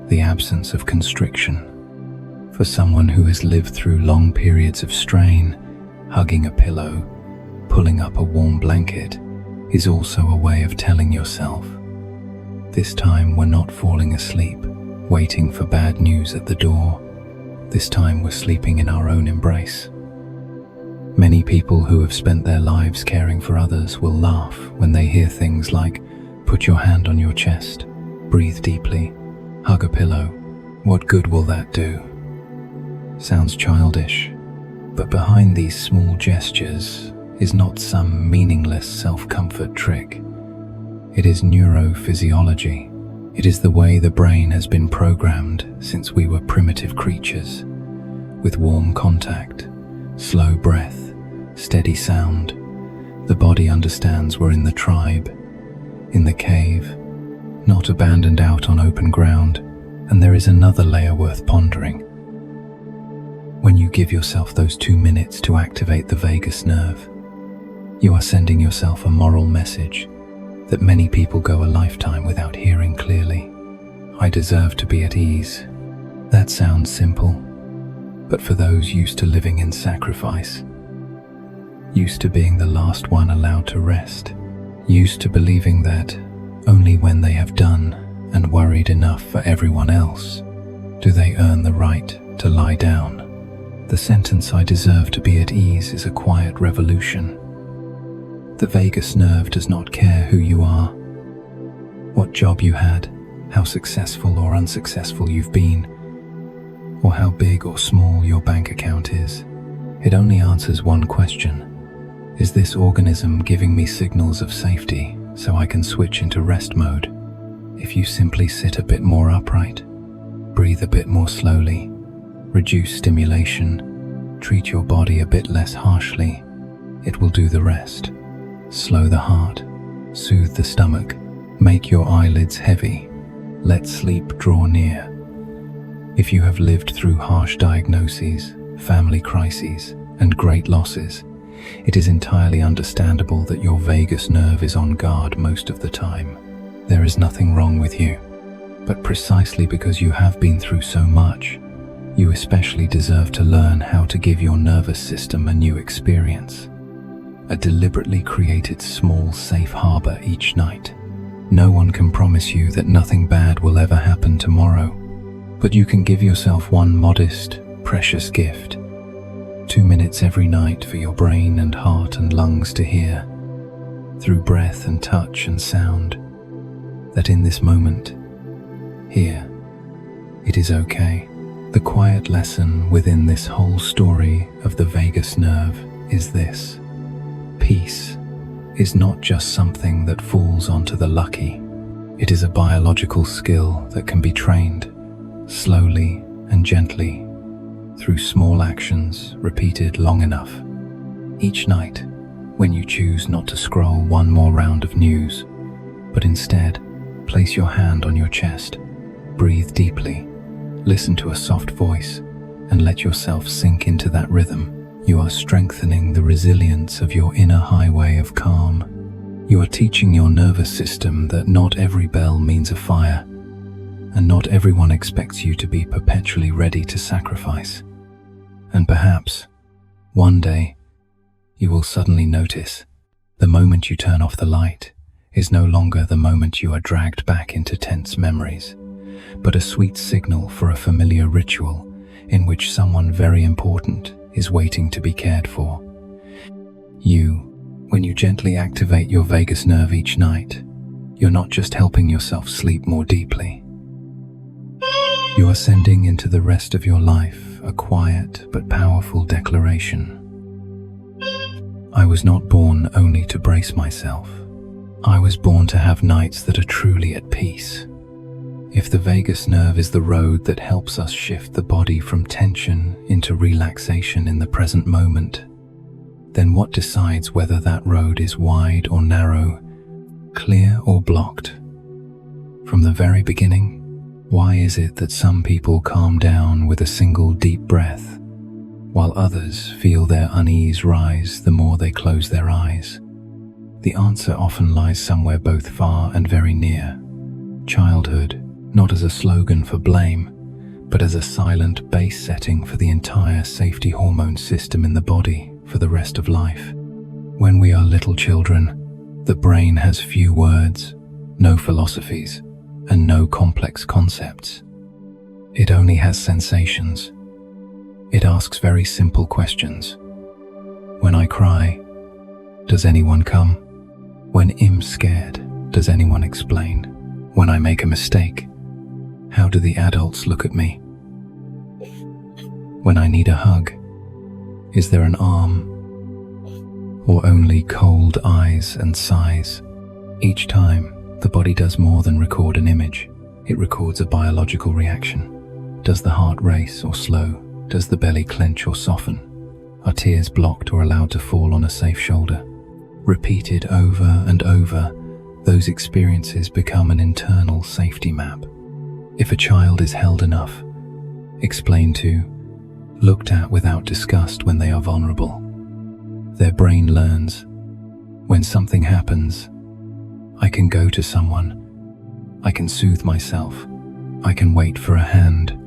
S1: the absence of constriction. For someone who has lived through long periods of strain, hugging a pillow, pulling up a warm blanket, is also a way of telling yourself, this time we're not falling asleep, waiting for bad news at the door. This time we're sleeping in our own embrace. Many people who have spent their lives caring for others will laugh when they hear things like, put your hand on your chest, breathe deeply, hug a pillow. What good will that do? Sounds childish, But behind these small gestures is not some meaningless self-comfort trick. It is neurophysiology. It is the way the brain has been programmed since we were primitive creatures, with warm contact, slow breath, steady sound. The body understands we're in the tribe, in the cave, not abandoned out on open ground. And there is another layer worth pondering. When you give yourself those 2 minutes to activate the vagus nerve, you are sending yourself a moral message that many people go a lifetime without hearing clearly. I deserve to be at ease. That sounds simple, but for those used to living in sacrifice, used to being the last one allowed to rest, used to believing that only when they have done and worried enough for everyone else do they earn the right to lie down. The sentence "I deserve to be at ease" is a quiet revolution. The vagus nerve does not care who you are, what job you had, how successful or unsuccessful you've been, or how big or small your bank account is. It only answers one question: is this organism giving me signals of safety so I can switch into rest mode? If you simply sit a bit more upright, breathe a bit more slowly, reduce stimulation, treat your body a bit less harshly, it will do the rest. Slow the heart, soothe the stomach, make your eyelids heavy, let sleep draw near. If you have lived through harsh diagnoses, family crises, and great losses, it is entirely understandable that your vagus nerve is on guard most of the time. There is nothing wrong with you, but precisely because you have been through so much, you especially deserve to learn how to give your nervous system a new experience. A deliberately created small, safe harbor each night. No one can promise you that nothing bad will ever happen tomorrow, but you can give yourself one modest, precious gift. 2 minutes every night for your brain and heart and lungs to hear, through breath and touch and sound, that in this moment, here, it is okay. The quiet lesson within this whole story of the vagus nerve is this: peace is not just something that falls onto the lucky. It is a biological skill that can be trained slowly and gently through small actions repeated long enough. Each night, when you choose not to scroll one more round of news, but instead place your hand on your chest, breathe deeply, listen to a soft voice, and let yourself sink into that rhythm, you are strengthening the resilience of your inner highway of calm. You are teaching your nervous system that not every bell means a fire, and not everyone expects you to be perpetually ready to sacrifice. And perhaps, one day, you will suddenly notice the moment you turn off the light is no longer the moment you are dragged back into tense memories, but a sweet signal for a familiar ritual in which someone very important is waiting to be cared for. When you gently activate your vagus nerve each night, you're not just helping yourself sleep more deeply. You are sending into the rest of your life a quiet but powerful declaration. I was not born only to brace myself. I was born to have nights that are truly at peace. If the vagus nerve is the road that helps us shift the body from tension into relaxation in the present moment, then what decides whether that road is wide or narrow, clear or blocked? From the very beginning, why is it that some people calm down with a single deep breath, while others feel their unease rise the more they close their eyes? The answer often lies somewhere both far and very near. Childhood, not as a slogan for blame, but as a silent base setting for the entire safety hormone system in the body for the rest of life. When we are little children, the brain has few words, no philosophies, and no complex concepts. It only has sensations. It asks very simple questions. When I cry, does anyone come? When I'm scared, does anyone explain? When I make a mistake, how do the adults look at me? When I need a hug, Is there an arm? Or only cold eyes and sighs? Each time, the body does more than record an image. It records a biological reaction. Does the heart race or slow? Does the belly clench or soften? Are tears blocked or allowed to fall on a safe shoulder? Repeated over and over, those experiences become an internal safety map. If a child is held enough, explained to, looked at without disgust when they are vulnerable, their brain learns, when something happens, I can go to someone, I can soothe myself, I can wait for a hand.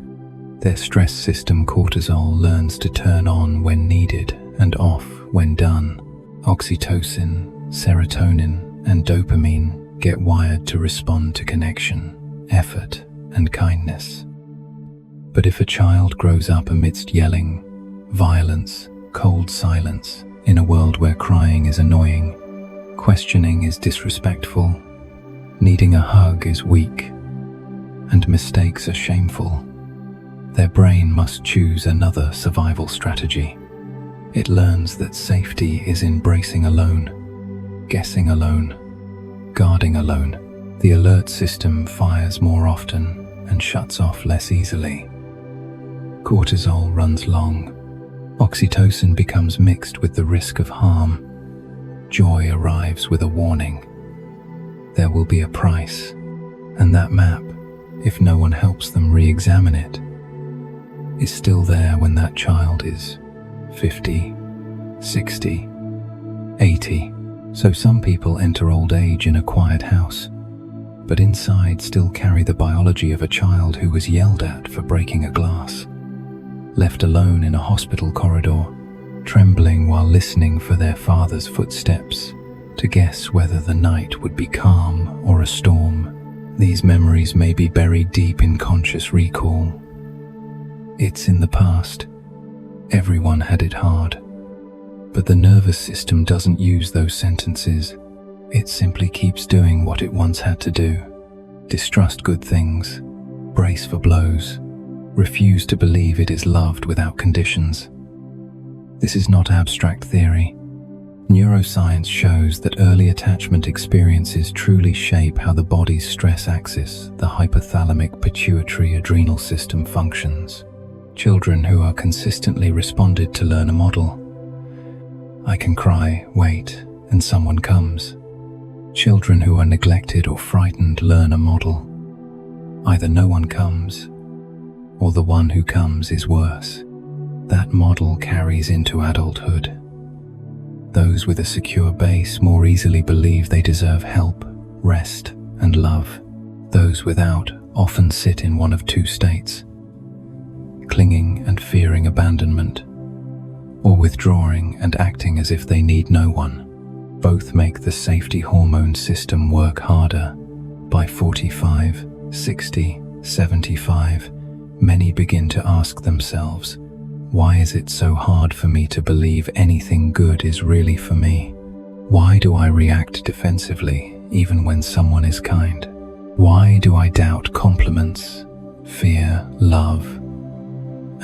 S1: Their stress system cortisol learns to turn on when needed and off when done. Oxytocin, serotonin, and dopamine get wired to respond to connection, effort, and kindness. But if a child grows up amidst yelling, violence, cold silence, in a world where crying is annoying, questioning is disrespectful, needing a hug is weak, and mistakes are shameful, their brain must choose another survival strategy. It learns that safety is in bracing alone, guessing alone, guarding alone. The alert system fires more often and shuts off less easily. Cortisol runs long. Oxytocin becomes mixed with the risk of harm. Joy arrives with a warning. There will be a price, and that map, if no one helps them re-examine it, is still there when that child is 50, 60, 80. So some people enter old age in a quiet house, but inside still carry the biology of a child who was yelled at for breaking a glass, left alone in a hospital corridor, trembling while listening for their father's footsteps to guess whether the night would be calm or a storm. These memories may be buried deep in conscious recall. It's in the past. Everyone had it hard. But the nervous system doesn't use those sentences. It simply keeps doing what it once had to do. Distrust good things, brace for blows, refuse to believe it is loved without conditions. This is not abstract theory. Neuroscience shows that early attachment experiences truly shape how the body's stress axis, the hypothalamic pituitary adrenal system, functions. Children who are consistently responded to learn a model. I can cry, wait, and someone comes. Children who are neglected or frightened learn a model. Either no one comes, or the one who comes is worse. That model carries into adulthood. Those with a secure base more easily believe they deserve help, rest, and love. Those without often sit in one of two states: clinging and fearing abandonment, or withdrawing and acting as if they need no one. Both make the safety hormone system work harder. By 45, 60, 75, many begin to ask themselves, why is it so hard for me to believe anything good is really for me? Why do I react defensively even when someone is kind? Why do I doubt compliments, fear, love,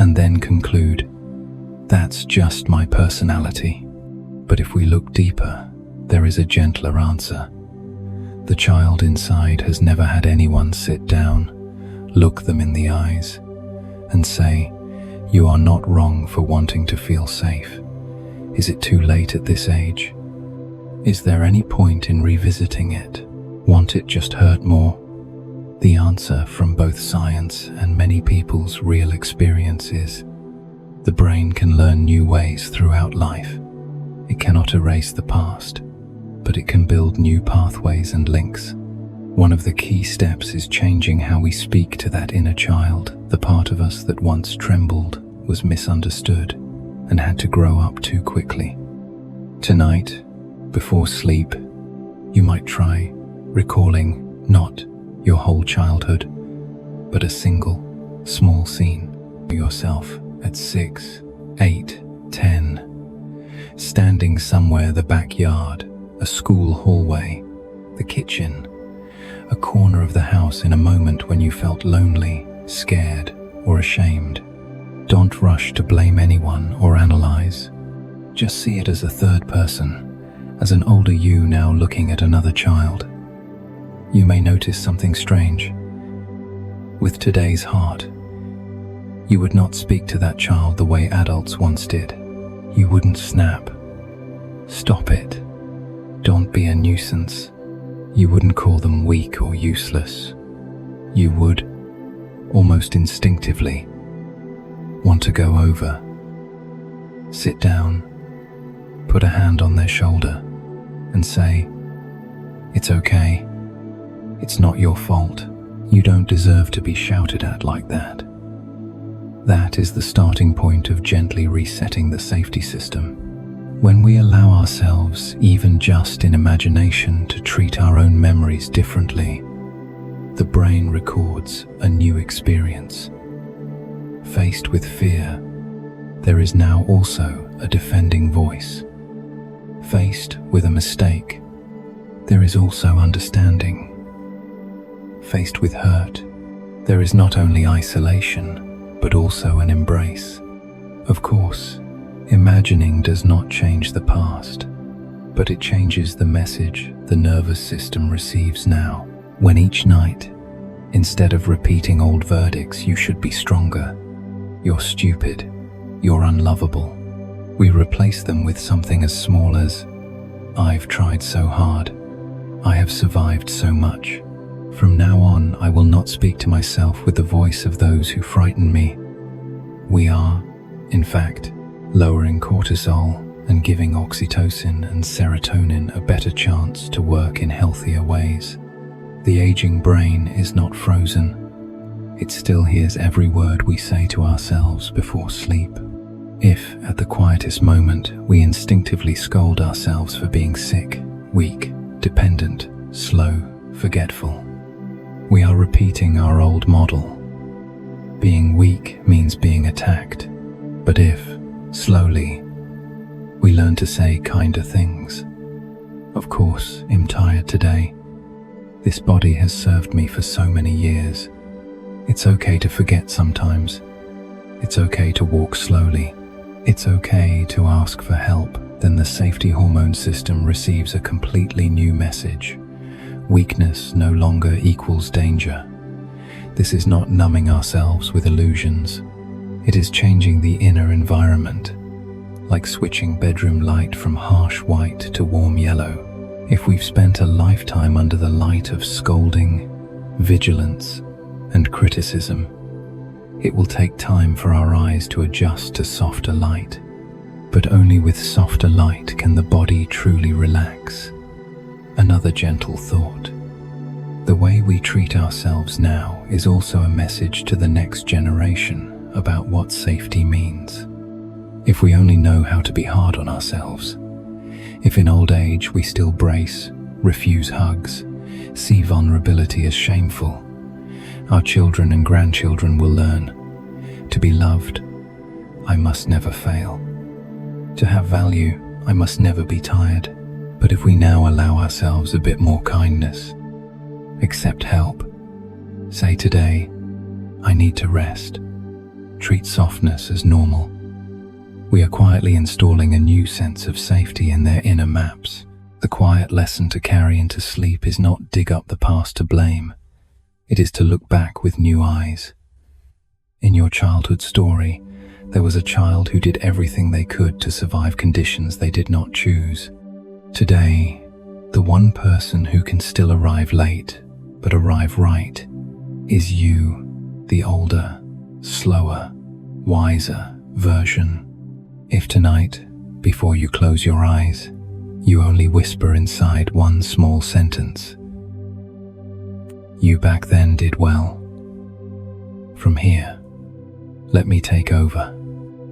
S1: and then conclude, that's just my personality? But if we look deeper, there is a gentler answer. The child inside has never had anyone sit down, look them in the eyes, and say, you are not wrong for wanting to feel safe. Is it too late at this age? Is there any point in revisiting it? Won't it just hurt more? The answer from both science and many people's real experience is, the brain can learn new ways throughout life. It cannot erase the past, but it can build new pathways and links. One of the key steps is changing how we speak to that inner child, the part of us that once trembled, was misunderstood, and had to grow up too quickly. Tonight, before sleep, you might try recalling not your whole childhood, but a single, small scene. Yourself at 6, 8, 10, standing somewhere, the backyard, a school hallway, the kitchen, a corner of the house, in a moment when you felt lonely, scared, or ashamed. Don't rush to blame anyone or analyze. Just see it as a third person, as an older you now looking at another child. You may notice something strange. With today's heart, you would not speak to that child the way adults once did. You wouldn't snap. Stop it. Don't be a nuisance. You wouldn't call them weak or useless. You would, almost instinctively, want to go over, sit down, put a hand on their shoulder, and say, "It's okay. It's not your fault. You don't deserve to be shouted at like that." That is the starting point of gently resetting the safety system. When we allow ourselves, even just in imagination, to treat our own memories differently, the brain records a new experience. Faced with fear, there is now also a defending voice. Faced with a mistake, there is also understanding. Faced with hurt, there is not only isolation, but also an embrace. Of course, imagining does not change the past, but it changes the message the nervous system receives now. When each night, instead of repeating old verdicts, "You should be stronger," "You're stupid," "You're unlovable," we replace them with something as small as, "I've tried so hard. I have survived so much. From now on, I will not speak to myself with the voice of those who frighten me." We are, in fact, lowering cortisol and giving oxytocin and serotonin a better chance to work in healthier ways. The aging brain is not frozen. It still hears every word we say to ourselves before sleep. If, at the quietest moment, we instinctively scold ourselves for being sick, weak, dependent, slow, forgetful, we are repeating our old model. Being weak means being attacked. But if, slowly, we learn to say kinder things, "Of course, I'm tired today. This body has served me for so many years. It's okay to forget sometimes. It's okay to walk slowly. It's okay to ask for help," then the safety hormone system receives a completely new message. Weakness no longer equals danger. This is not numbing ourselves with illusions. It is changing the inner environment, like switching bedroom light from harsh white to warm yellow. If we've spent a lifetime under the light of scolding, vigilance, and criticism, it will take time for our eyes to adjust to softer light. But only with softer light can the body truly relax. Another gentle thought. The way we treat ourselves now is also a message to the next generation about what safety means. If we only know how to be hard on ourselves, if in old age we still brace, refuse hugs, see vulnerability as shameful, our children and grandchildren will learn, to be loved, I must never fail. To have value, I must never be tired. But if we now allow ourselves a bit more kindness, accept help, say today, "I need to rest," treat softness as normal, we are quietly installing a new sense of safety in their inner maps. The quiet lesson to carry into sleep is not dig up the past to blame. It is to look back with new eyes. In your childhood story, there was a child who did everything they could to survive conditions they did not choose. Today, the one person who can still arrive late, but arrive right, is you, the older, slower, wiser version. If tonight, before you close your eyes, you only whisper inside one small sentence, "You back then did well. From here, let me take over."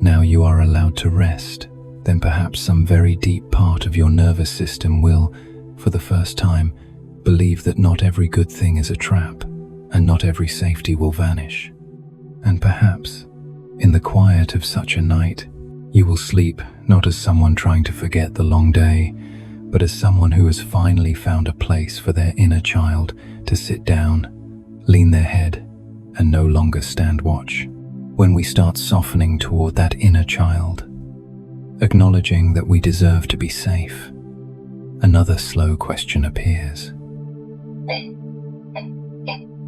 S1: Now you are allowed to rest. Then perhaps some very deep part of your nervous system will, for the first time, believe that not every good thing is a trap, and not every safety will vanish. And perhaps, in the quiet of such a night, you will sleep not as someone trying to forget the long day, but as someone who has finally found a place for their inner child to sit down, lean their head, and no longer stand watch. When we start softening toward that inner child, acknowledging that we deserve to be safe, another slow question appears.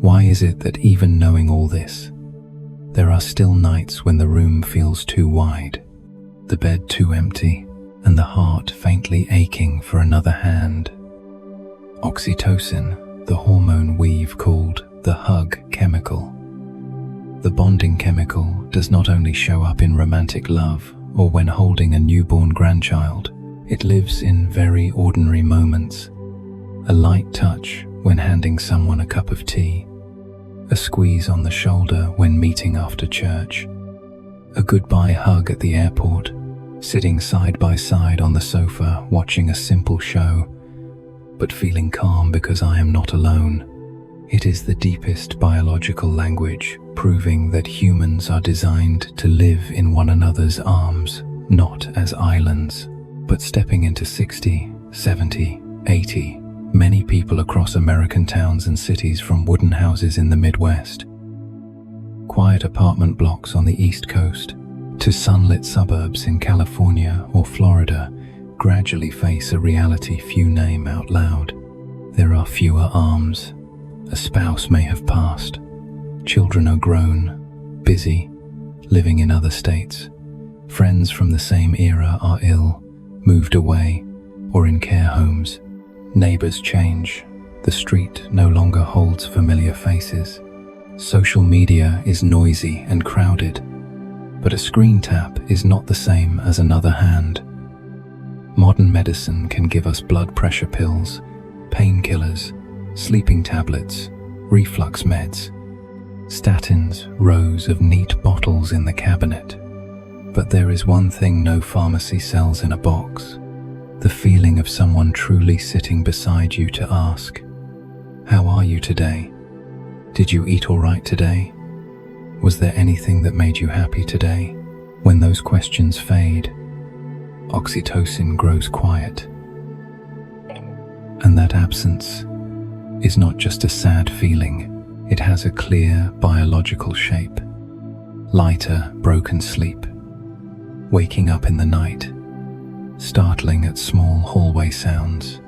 S1: Why is it that even knowing all this, there are still nights when the room feels too wide, the bed too empty, and the heart faintly aching for another hand? Oxytocin, the hormone we've called the hug chemical. The bonding chemical does not only show up in romantic love or when holding a newborn grandchild. It lives in very ordinary moments. A light touch when handing someone a cup of tea, a squeeze on the shoulder when meeting after church, a goodbye hug at the airport, sitting side by side on the sofa watching a simple show, but feeling calm because I am not alone. It is the deepest biological language, proving that humans are designed to live in one another's arms, not as islands. But stepping into 60, 70, 80, many people across American towns and cities, from wooden houses in the Midwest, quiet apartment blocks on the East Coast, to sunlit suburbs in California or Florida, gradually face a reality few name out loud. There are fewer arms. A spouse may have passed. Children are grown, busy, living in other states. Friends from the same era are ill, moved away, or in care homes. Neighbors change. The street no longer holds familiar faces. Social media is noisy and crowded, but a screen tap is not the same as another hand. Modern medicine can give us blood pressure pills, painkillers, sleeping tablets, reflux meds, statins, rows of neat bottles in the cabinet. But there is one thing no pharmacy sells in a box: the feeling of someone truly sitting beside you to ask, "How are you today? Did you eat all right today? Was there anything that made you happy today?" When those questions fade, oxytocin grows quiet. And that absence is not just a sad feeling, it has a clear biological shape. Lighter, broken sleep, waking up in the night, startling at small hallway sounds,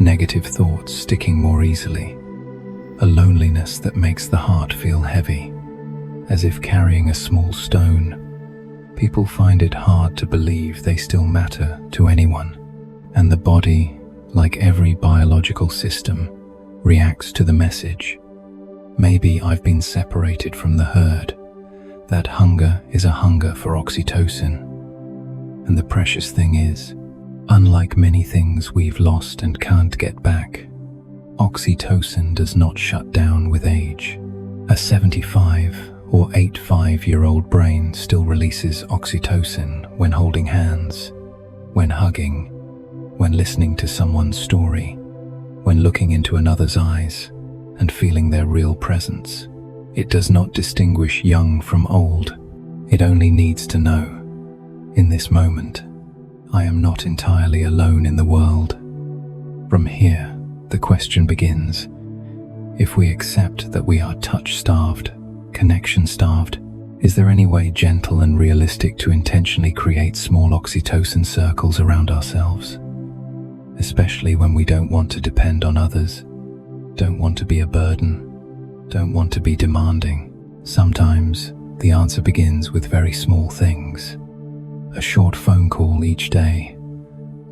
S1: negative thoughts sticking more easily, a loneliness that makes the heart feel heavy, as if carrying a small stone. People find it hard to believe they still matter to anyone, and the body, like every biological system, reacts to the message. Maybe I've been separated from the herd. That hunger is a hunger for oxytocin. And the precious thing is, unlike many things we've lost and can't get back, oxytocin does not shut down with age. A 75 or 85-year-old brain still releases oxytocin when holding hands, when hugging, when listening to someone's story, when looking into another's eyes and feeling their real presence. It does not distinguish young from old. It only needs to know, in this moment, I am not entirely alone in the world. From here, the question begins. If we accept that we are touch-starved, connection-starved, is there any way gentle and realistic to intentionally create small oxytocin circles around ourselves? Especially when we don't want to depend on others, don't want to be a burden, don't want to be demanding. Sometimes the answer begins with very small things. A short phone call each day,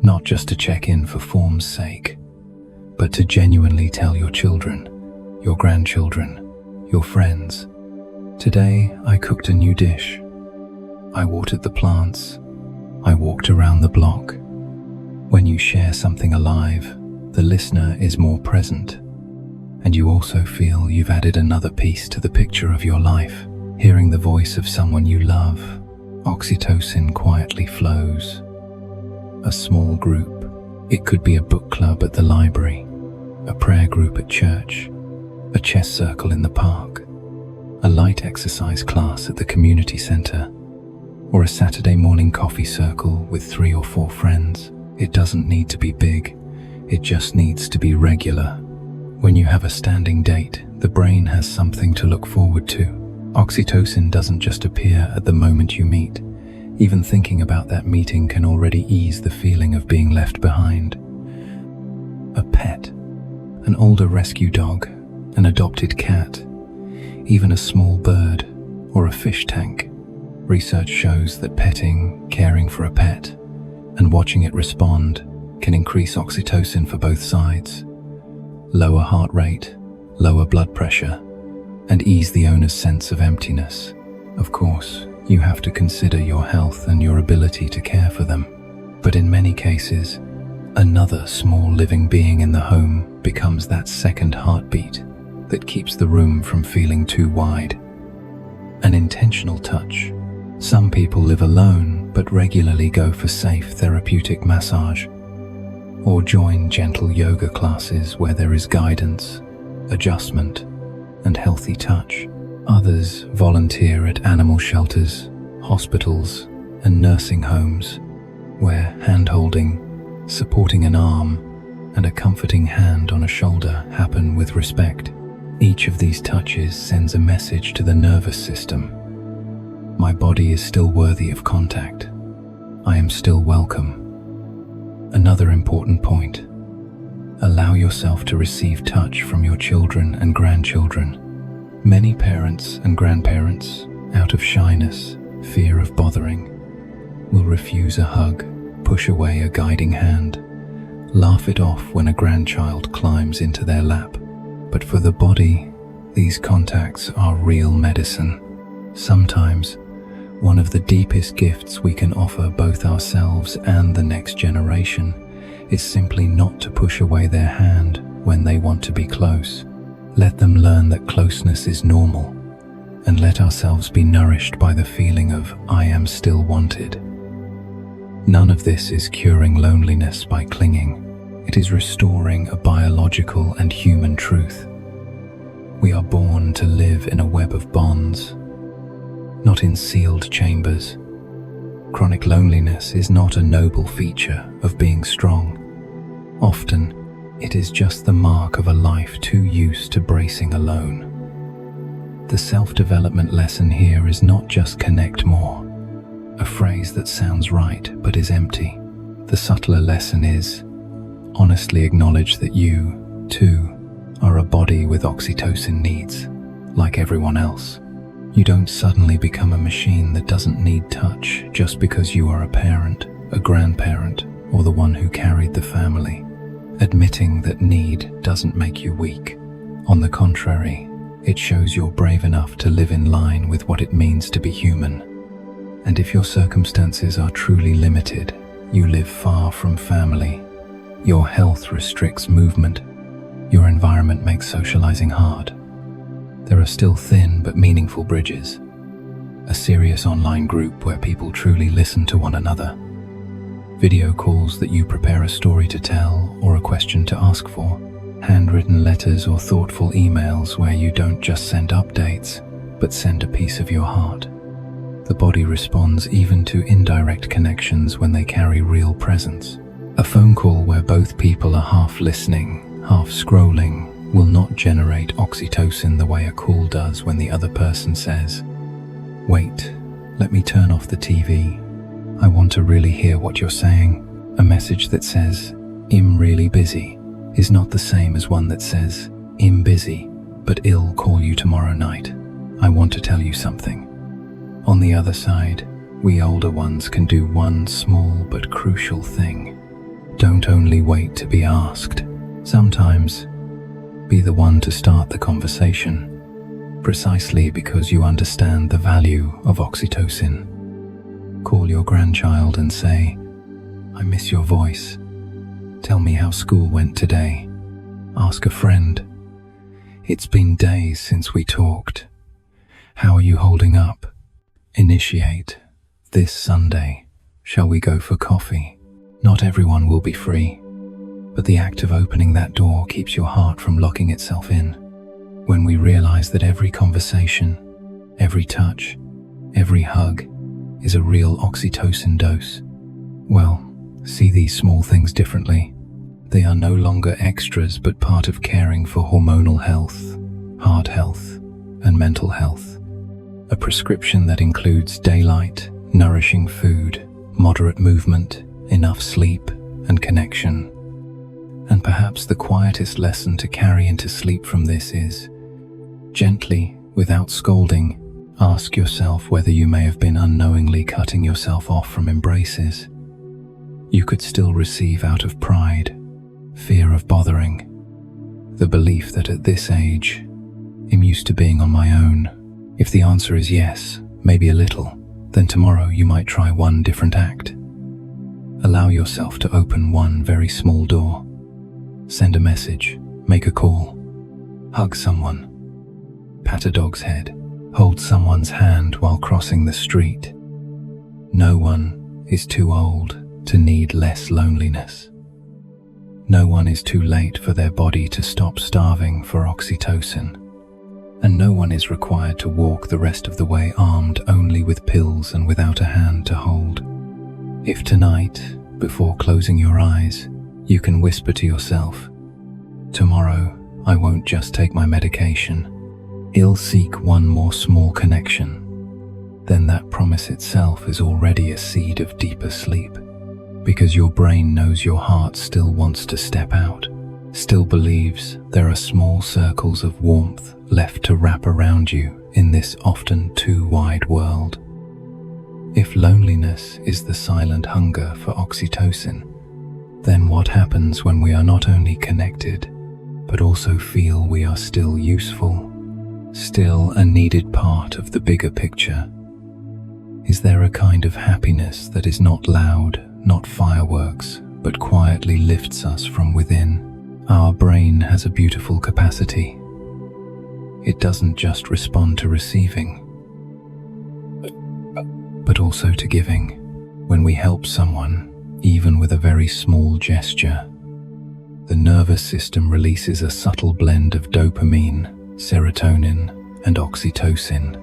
S1: not just to check in for form's sake, but to genuinely tell your children, your grandchildren, your friends, "Today I cooked a new dish. I watered the plants. I walked around the block." When you share something alive, the listener is more present, and you also feel you've added another piece to the picture of your life. Hearing the voice of someone you love, oxytocin quietly flows. A small group. It could be a book club at the library, a prayer group at church, a chess circle in the park, a light exercise class at the community center, or a Saturday morning coffee circle with 3 or 4 friends. It doesn't need to be big, it just needs to be regular. When you have a standing date, the brain has something to look forward to. Oxytocin doesn't just appear at the moment you meet, Even thinking about that meeting can already ease the feeling of being left behind. A pet, an older rescue dog, an adopted cat, even a small bird or a fish tank. Research shows that petting, caring for a pet, and watching it respond can increase oxytocin for both sides, lower heart rate, lower blood pressure, and ease the owner's sense of emptiness. Of course, you have to consider your health and your ability to care for them. But in many cases, another small living being in the home becomes that second heartbeat that keeps the room from feeling too wide. An intentional touch. Some people live alone but regularly go for safe therapeutic massage, or join gentle yoga classes where there is guidance, adjustment, and healthy touch. Others volunteer at animal shelters, hospitals, and nursing homes, where hand-holding, supporting an arm, and a comforting hand on a shoulder happen with respect. Each of these touches sends a message to the nervous system. My body is still worthy of contact. I am still welcome. Another important point: allow yourself to receive touch from your children and grandchildren. Many parents and grandparents, out of shyness, fear of bothering, will refuse a hug, push away a guiding hand, laugh it off when a grandchild climbs into their lap. But for the body, these contacts are real medicine. Sometimes, one of the deepest gifts we can offer both ourselves and the next generation is simply not to push away their hand when they want to be close. Let them learn that closeness is normal, and let ourselves be nourished by the feeling of I am still wanted. None of this is curing loneliness by clinging. It is restoring a biological and human truth. We are born to live in a web of bonds, not in sealed chambers. Chronic loneliness is not a noble feature of being strong. Often, it is just the mark of a life too used to bracing alone. The self-development lesson here is not just connect more, a phrase that sounds right but is empty. The subtler lesson is honestly acknowledge that you, too, are a body with oxytocin needs, like everyone else. You don't suddenly become a machine that doesn't need touch just because you are a parent, a grandparent, or the one who carried the family. Admitting that need doesn't make you weak. On the contrary, it shows you're brave enough to live in line with what it means to be human. And if your circumstances are truly limited, you live far from family, your health restricts movement, your environment makes socializing hard, there are still thin but meaningful bridges. A serious online group where people truly listen to one another. Video calls that you prepare a story to tell or a question to ask for. Handwritten letters or thoughtful emails where you don't just send updates, but send a piece of your heart. The body responds even to indirect connections when they carry real presence. A phone call where both people are half listening, half scrolling, will not generate oxytocin the way a call does when the other person says, "Wait, let me turn off the TV. I want to really hear what you're saying." A message that says, "I'm really busy," is not the same as one that says, "I'm busy, but I'll call you tomorrow night. I want to tell you something." On the other side, we older ones can do one small but crucial thing. Don't only wait to be asked. Sometimes, be the one to start the conversation, precisely because you understand the value of oxytocin. Call your grandchild and say, "I miss your voice. Tell me how school went today." Ask a friend, "It's been days since we talked. How are you holding up?" Initiate, "This Sunday, shall we go for coffee?" Not everyone will be free, but the act of opening that door keeps your heart from locking itself in. When we realize that every conversation, every touch, every hug is a real oxytocin dose, well, see these small things differently. They are no longer extras but part of caring for hormonal health, heart health, and mental health. A prescription that includes daylight, nourishing food, moderate movement, enough sleep, and connection. And perhaps the quietest lesson to carry into sleep from this is, gently, without scolding, ask yourself whether you may have been unknowingly cutting yourself off from embraces you could still receive out of pride, fear of bothering, the belief that at this age, I'm used to being on my own. If the answer is yes, maybe a little, then tomorrow you might try one different act. Allow yourself to open one very small door. Send a message, make a call, hug someone, pat a dog's head, hold someone's hand while crossing the street. No one is too old to need less loneliness. No one is too late for their body to stop starving for oxytocin. And no one is required to walk the rest of the way armed only with pills and without a hand to hold. If tonight, before closing your eyes, you can whisper to yourself, "Tomorrow, I won't just take my medication. I'll seek one more small connection," then that promise itself is already a seed of deeper sleep. Because your brain knows your heart still wants to step out, still believes there are small circles of warmth left to wrap around you in this often too wide world. If loneliness is the silent hunger for oxytocin, then what happens when we are not only connected, but also feel we are still useful, still a needed part of the bigger picture? Is there a kind of happiness that is not loud, not fireworks, but quietly lifts us from within? Our brain has a beautiful capacity. It doesn't just respond to receiving, but also to giving. When we help someone, even with a very small gesture, the nervous system releases a subtle blend of dopamine, serotonin, and oxytocin.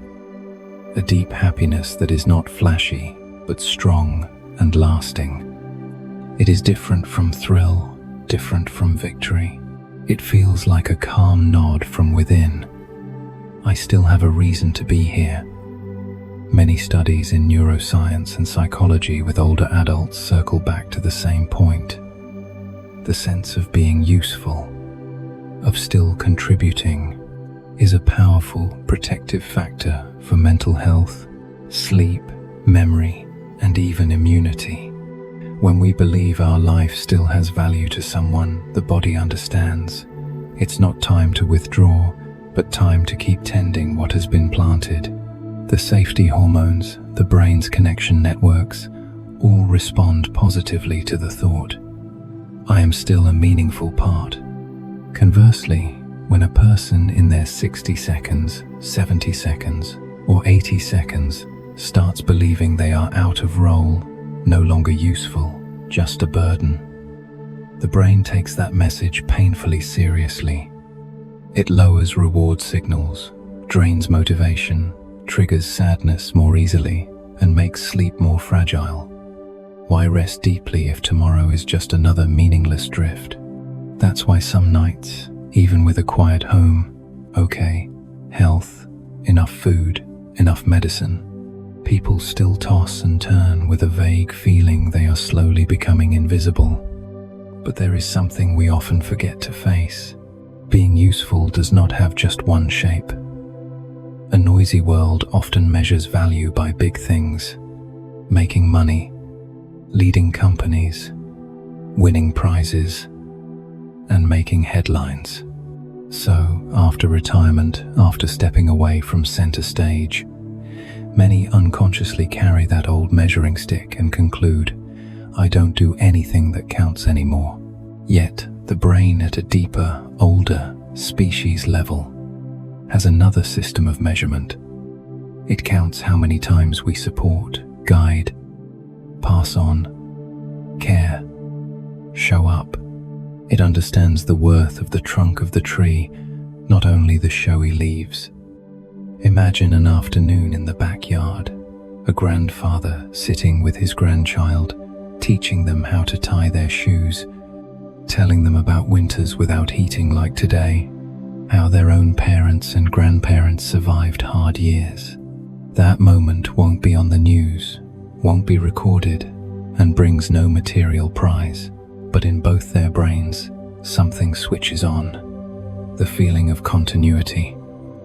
S1: A deep happiness that is not flashy, but strong and lasting. It is different from thrill, different from victory. It feels like a calm nod from within. I still have a reason to be here. Many studies in neuroscience and psychology with older adults circle back to the same point. The sense of being useful, of still contributing, is a powerful protective factor for mental health, sleep, memory, and even immunity. When we believe our life still has value to someone, the body understands. It's not time to withdraw, but time to keep tending what has been planted. The safety hormones, the brain's connection networks, all respond positively to the thought, "I am still a meaningful part." Conversely, when a person in their 60 seconds, 70 seconds, or 80 seconds starts believing they are out of role, no longer useful, just a burden, the brain takes that message painfully seriously. It lowers reward signals, drains motivation, triggers sadness more easily, and makes sleep more fragile. Why rest deeply if tomorrow is just another meaningless drift? That's why some nights, even with a quiet home, okay, health, enough food, enough medicine, people still toss and turn with a vague feeling they are slowly becoming invisible. But there is something we often forget to face. Being useful does not have just one shape. A noisy world often measures value by big things: making money, leading companies, winning prizes, and making headlines. So, after retirement, after stepping away from center stage, many unconsciously carry that old measuring stick and conclude, "I don't do anything that counts anymore." Yet, the brain at a deeper, older, species level has another system of measurement. It counts how many times we support, guide, pass on, care, show up. It understands the worth of the trunk of the tree, not only the showy leaves. Imagine an afternoon in the backyard, a grandfather sitting with his grandchild, teaching them how to tie their shoes, telling them about winters without heating like today, how their own parents and grandparents survived hard years. That moment won't be on the news, won't be recorded, and brings no material prize. But in both their brains, something switches on. The feeling of continuity.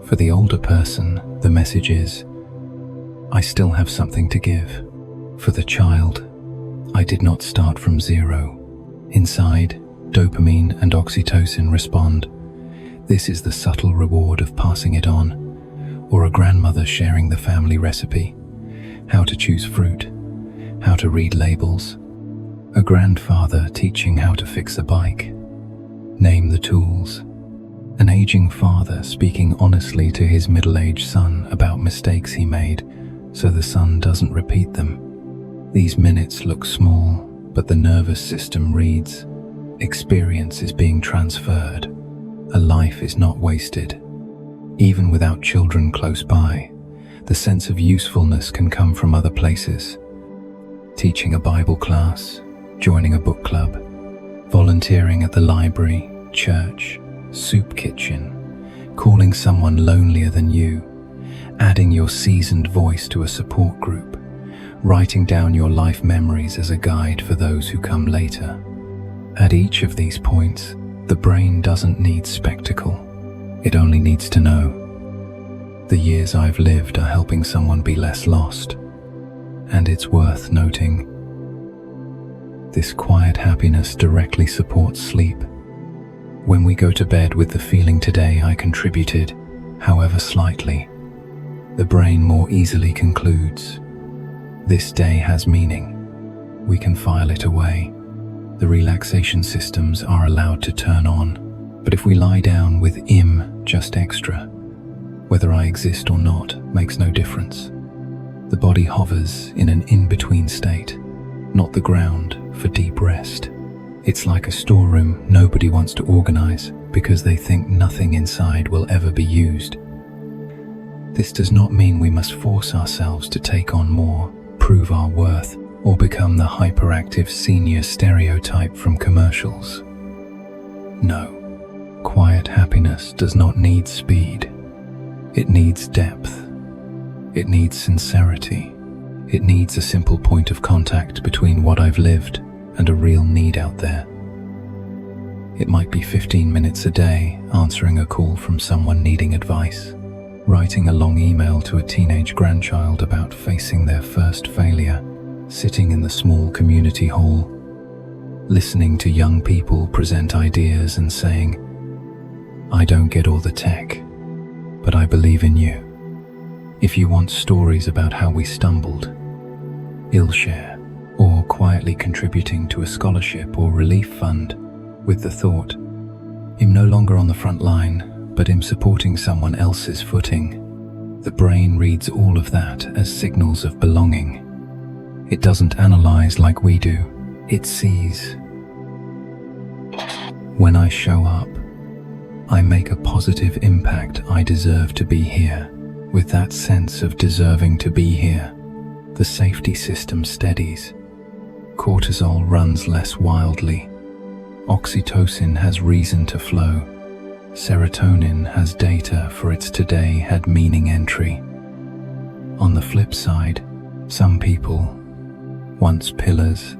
S1: For the older person, the message is, I still have something to give. For the child, I did not start from zero. Inside, dopamine and oxytocin respond. This is the subtle reward of passing it on. Or a grandmother sharing the family recipe, how to choose fruit, how to read labels. A grandfather teaching how to fix a bike, name the tools. An aging father speaking honestly to his middle-aged son about mistakes he made so the son doesn't repeat them. These minutes look small, but the nervous system reads, experience is being transferred. A life is not wasted. Even without children close by, the sense of usefulness can come from other places. Teaching a Bible class, joining a book club, volunteering at the library, church, soup kitchen, calling someone lonelier than you, adding your seasoned voice to a support group, writing down your life memories as a guide for those who come later. At each of these points, the brain doesn't need spectacle. It only needs to know. The years I've lived are helping someone be less lost. And it's worth noting, this quiet happiness directly supports sleep. When we go to bed with the feeling today I contributed, however slightly, the brain more easily concludes, this day has meaning. We can file it away. The relaxation systems are allowed to turn on. But if we lie down with just extra, whether I exist or not makes no difference. The body hovers in an in-between state, not the ground for deep rest. It's like a storeroom nobody wants to organize because they think nothing inside will ever be used. This does not mean we must force ourselves to take on more, prove our worth, or become the hyperactive senior stereotype from commercials. No. Quiet happiness does not need speed. It needs depth. It needs sincerity. It needs a simple point of contact between what I've lived and a real need out there. It might be 15 minutes a day answering a call from someone needing advice, writing a long email to a teenage grandchild about facing their first failure, sitting in the small community hall, listening to young people present ideas and saying, I don't get all the tech, but I believe in you. If you want stories about how we stumbled, you'll share, or quietly contributing to a scholarship or relief fund with the thought, I'm no longer on the front line, but I'm supporting someone else's footing. The brain reads all of that as signals of belonging. It doesn't analyze like we do, it sees. When I show up, I make a positive impact. I deserve to be here. With that sense of deserving to be here, the safety system steadies. Cortisol runs less wildly. Oxytocin has reason to flow. Serotonin has data for its today had meaning entry. On the flip side, some people, once pillars,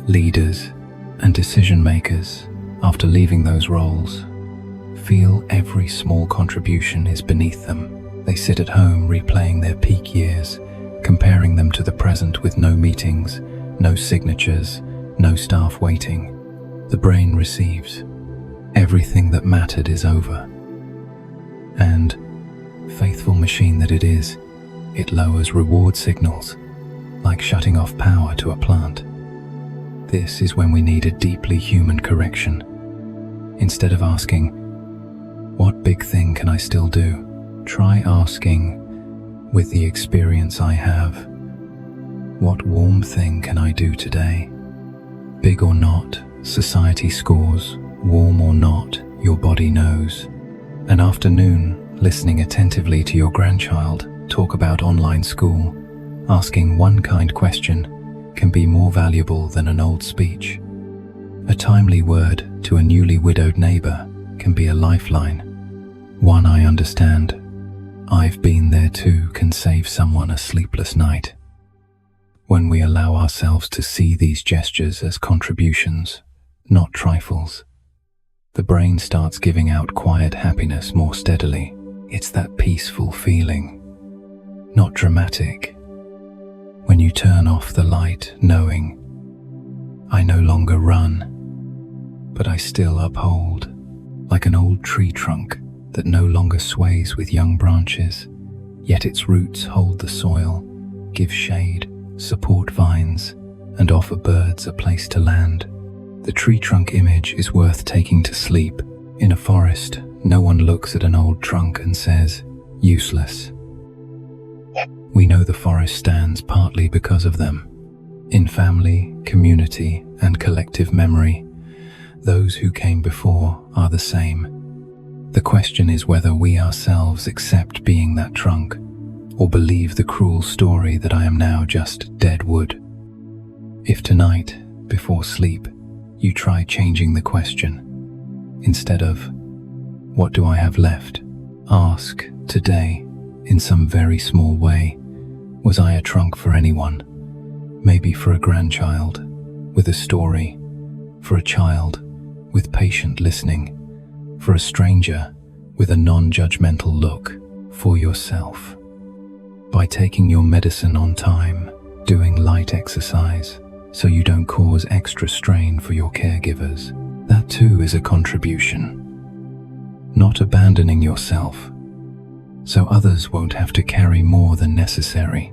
S1: leaders, and decision makers, after leaving those roles, feel every small contribution is beneath them. They sit at home replaying their peak years, comparing them to the present with no meetings, no signatures, no staff waiting. The brain receives. Everything that mattered is over. And, faithful machine that it is, it lowers reward signals, like shutting off power to a plant. This is when we need a deeply human correction. Instead of asking, what big thing can I still do? Try asking, with the experience I have, what warm thing can I do today? Big or not, society scores. Warm or not, your body knows. An afternoon, listening attentively to your grandchild talk about online school, asking one kind question can be more valuable than an old speech. A timely word to a newly widowed neighbor can be a lifeline. One I understand, I've been there too, can save someone a sleepless night. When we allow ourselves to see these gestures as contributions, not trifles, the brain starts giving out quiet happiness more steadily. It's that peaceful feeling, not dramatic. When you turn off the light knowing, I no longer run, but I still uphold, like an old tree trunk that no longer sways with young branches, yet its roots hold the soil, give shade, support vines, and offer birds a place to land. The tree trunk image is worth taking to sleep. In a forest, no one looks at an old trunk and says, useless. We know the forest stands partly because of them. In family, community, and collective memory, those who came before are the same. The question is whether we ourselves accept being that trunk, or believe the cruel story that I am now just dead wood. If tonight, before sleep, you try changing the question, instead of, what do I have left? Ask, today, in some very small way, was I a trunk for anyone? Maybe for a grandchild, with a story, for a child, with patient listening, for a stranger, with a non-judgmental look, for yourself. By taking your medicine on time, doing light exercise, so you don't cause extra strain for your caregivers, that too is a contribution. Not abandoning yourself, so others won't have to carry more than necessary.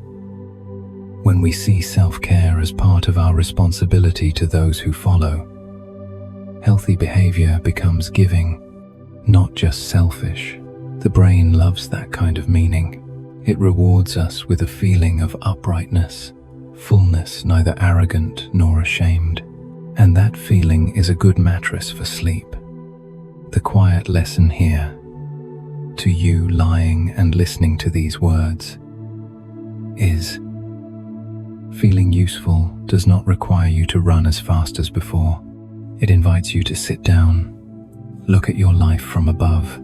S1: When we see self-care as part of our responsibility to those who follow, healthy behavior becomes giving, not just selfish. The brain loves that kind of meaning. It rewards us with a feeling of uprightness, fullness, neither arrogant nor ashamed. And that feeling is a good mattress for sleep. The quiet lesson here, to you lying and listening to these words, is feeling useful does not require you to run as fast as before. It invites you to sit down, look at your life from above,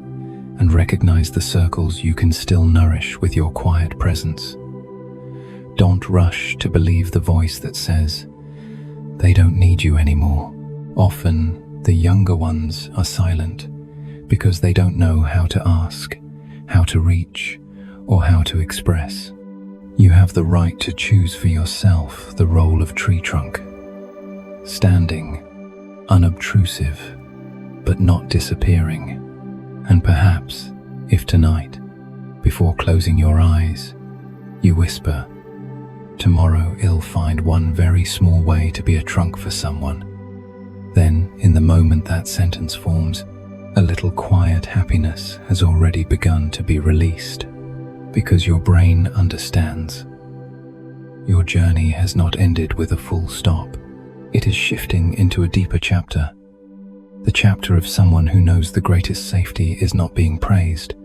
S1: and recognize the circles you can still nourish with your quiet presence. Don't rush to believe the voice that says, they don't need you anymore. Often, the younger ones are silent because they don't know how to ask, how to reach, or how to express. You have the right to choose for yourself the role of tree trunk, standing, unobtrusive, but not disappearing. And perhaps, if tonight, before closing your eyes, you whisper, tomorrow I'll find one very small way to be a trunk for someone, then in the moment that sentence forms, a little quiet happiness has already begun to be released, because your brain understands. Your journey has not ended with a full stop. It is shifting into a deeper chapter. The chapter of someone who knows the greatest safety is not being praised,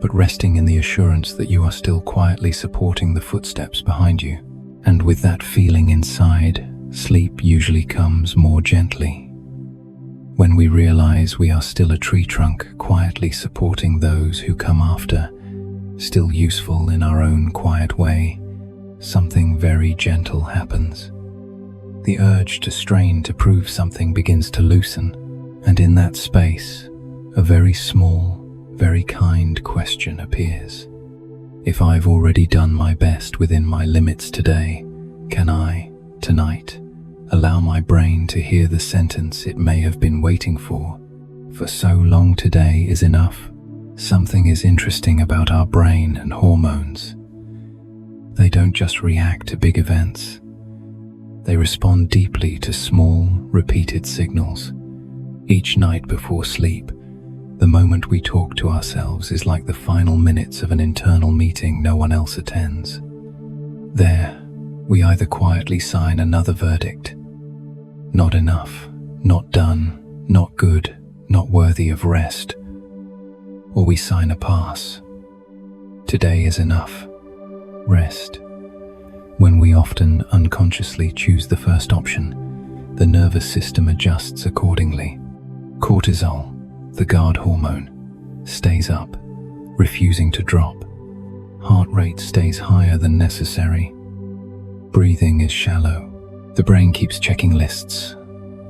S1: but resting in the assurance that you are still quietly supporting the footsteps behind you. And with that feeling inside, sleep usually comes more gently. When we realize we are still a tree trunk quietly supporting those who come after, still useful in our own quiet way, something very gentle happens. The urge to strain to prove something begins to loosen, and in that space, a very small, very kind question appears. If I've already done my best within my limits today, can I, tonight, allow my brain to hear the sentence it may have been waiting for so long today is enough? Something is interesting about our brain and hormones. They don't just react to big events. They respond deeply to small, repeated signals. Each night before sleep, the moment we talk to ourselves is like the final minutes of an internal meeting no one else attends. There, we either quietly sign another verdict. Not enough, not done, not good, not worthy of rest. Or we sign a pass. Today is enough. Rest. When we often unconsciously choose the first option, the nervous system adjusts accordingly. Cortisol, the guard hormone, stays up, refusing to drop. Heart rate stays higher than necessary. Breathing is shallow. The brain keeps checking lists.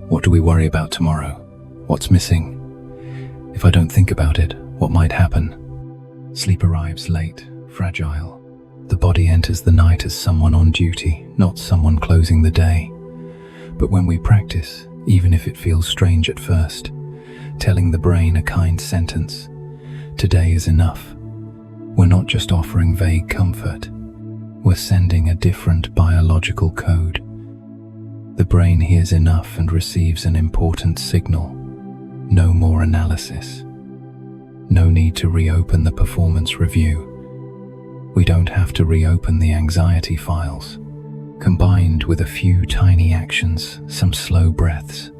S1: What do we worry about tomorrow? What's missing? If I don't think about it, what might happen? Sleep arrives late, fragile. The body enters the night as someone on duty, not someone closing the day. But when we practice, even if it feels strange at first, telling the brain a kind sentence, today is enough. We're not just offering vague comfort. We're sending a different biological code. The brain hears enough and receives an important signal. No more analysis. No need to reopen the performance review. We don't have to reopen the anxiety files. Combined with a few tiny actions, some slow breaths.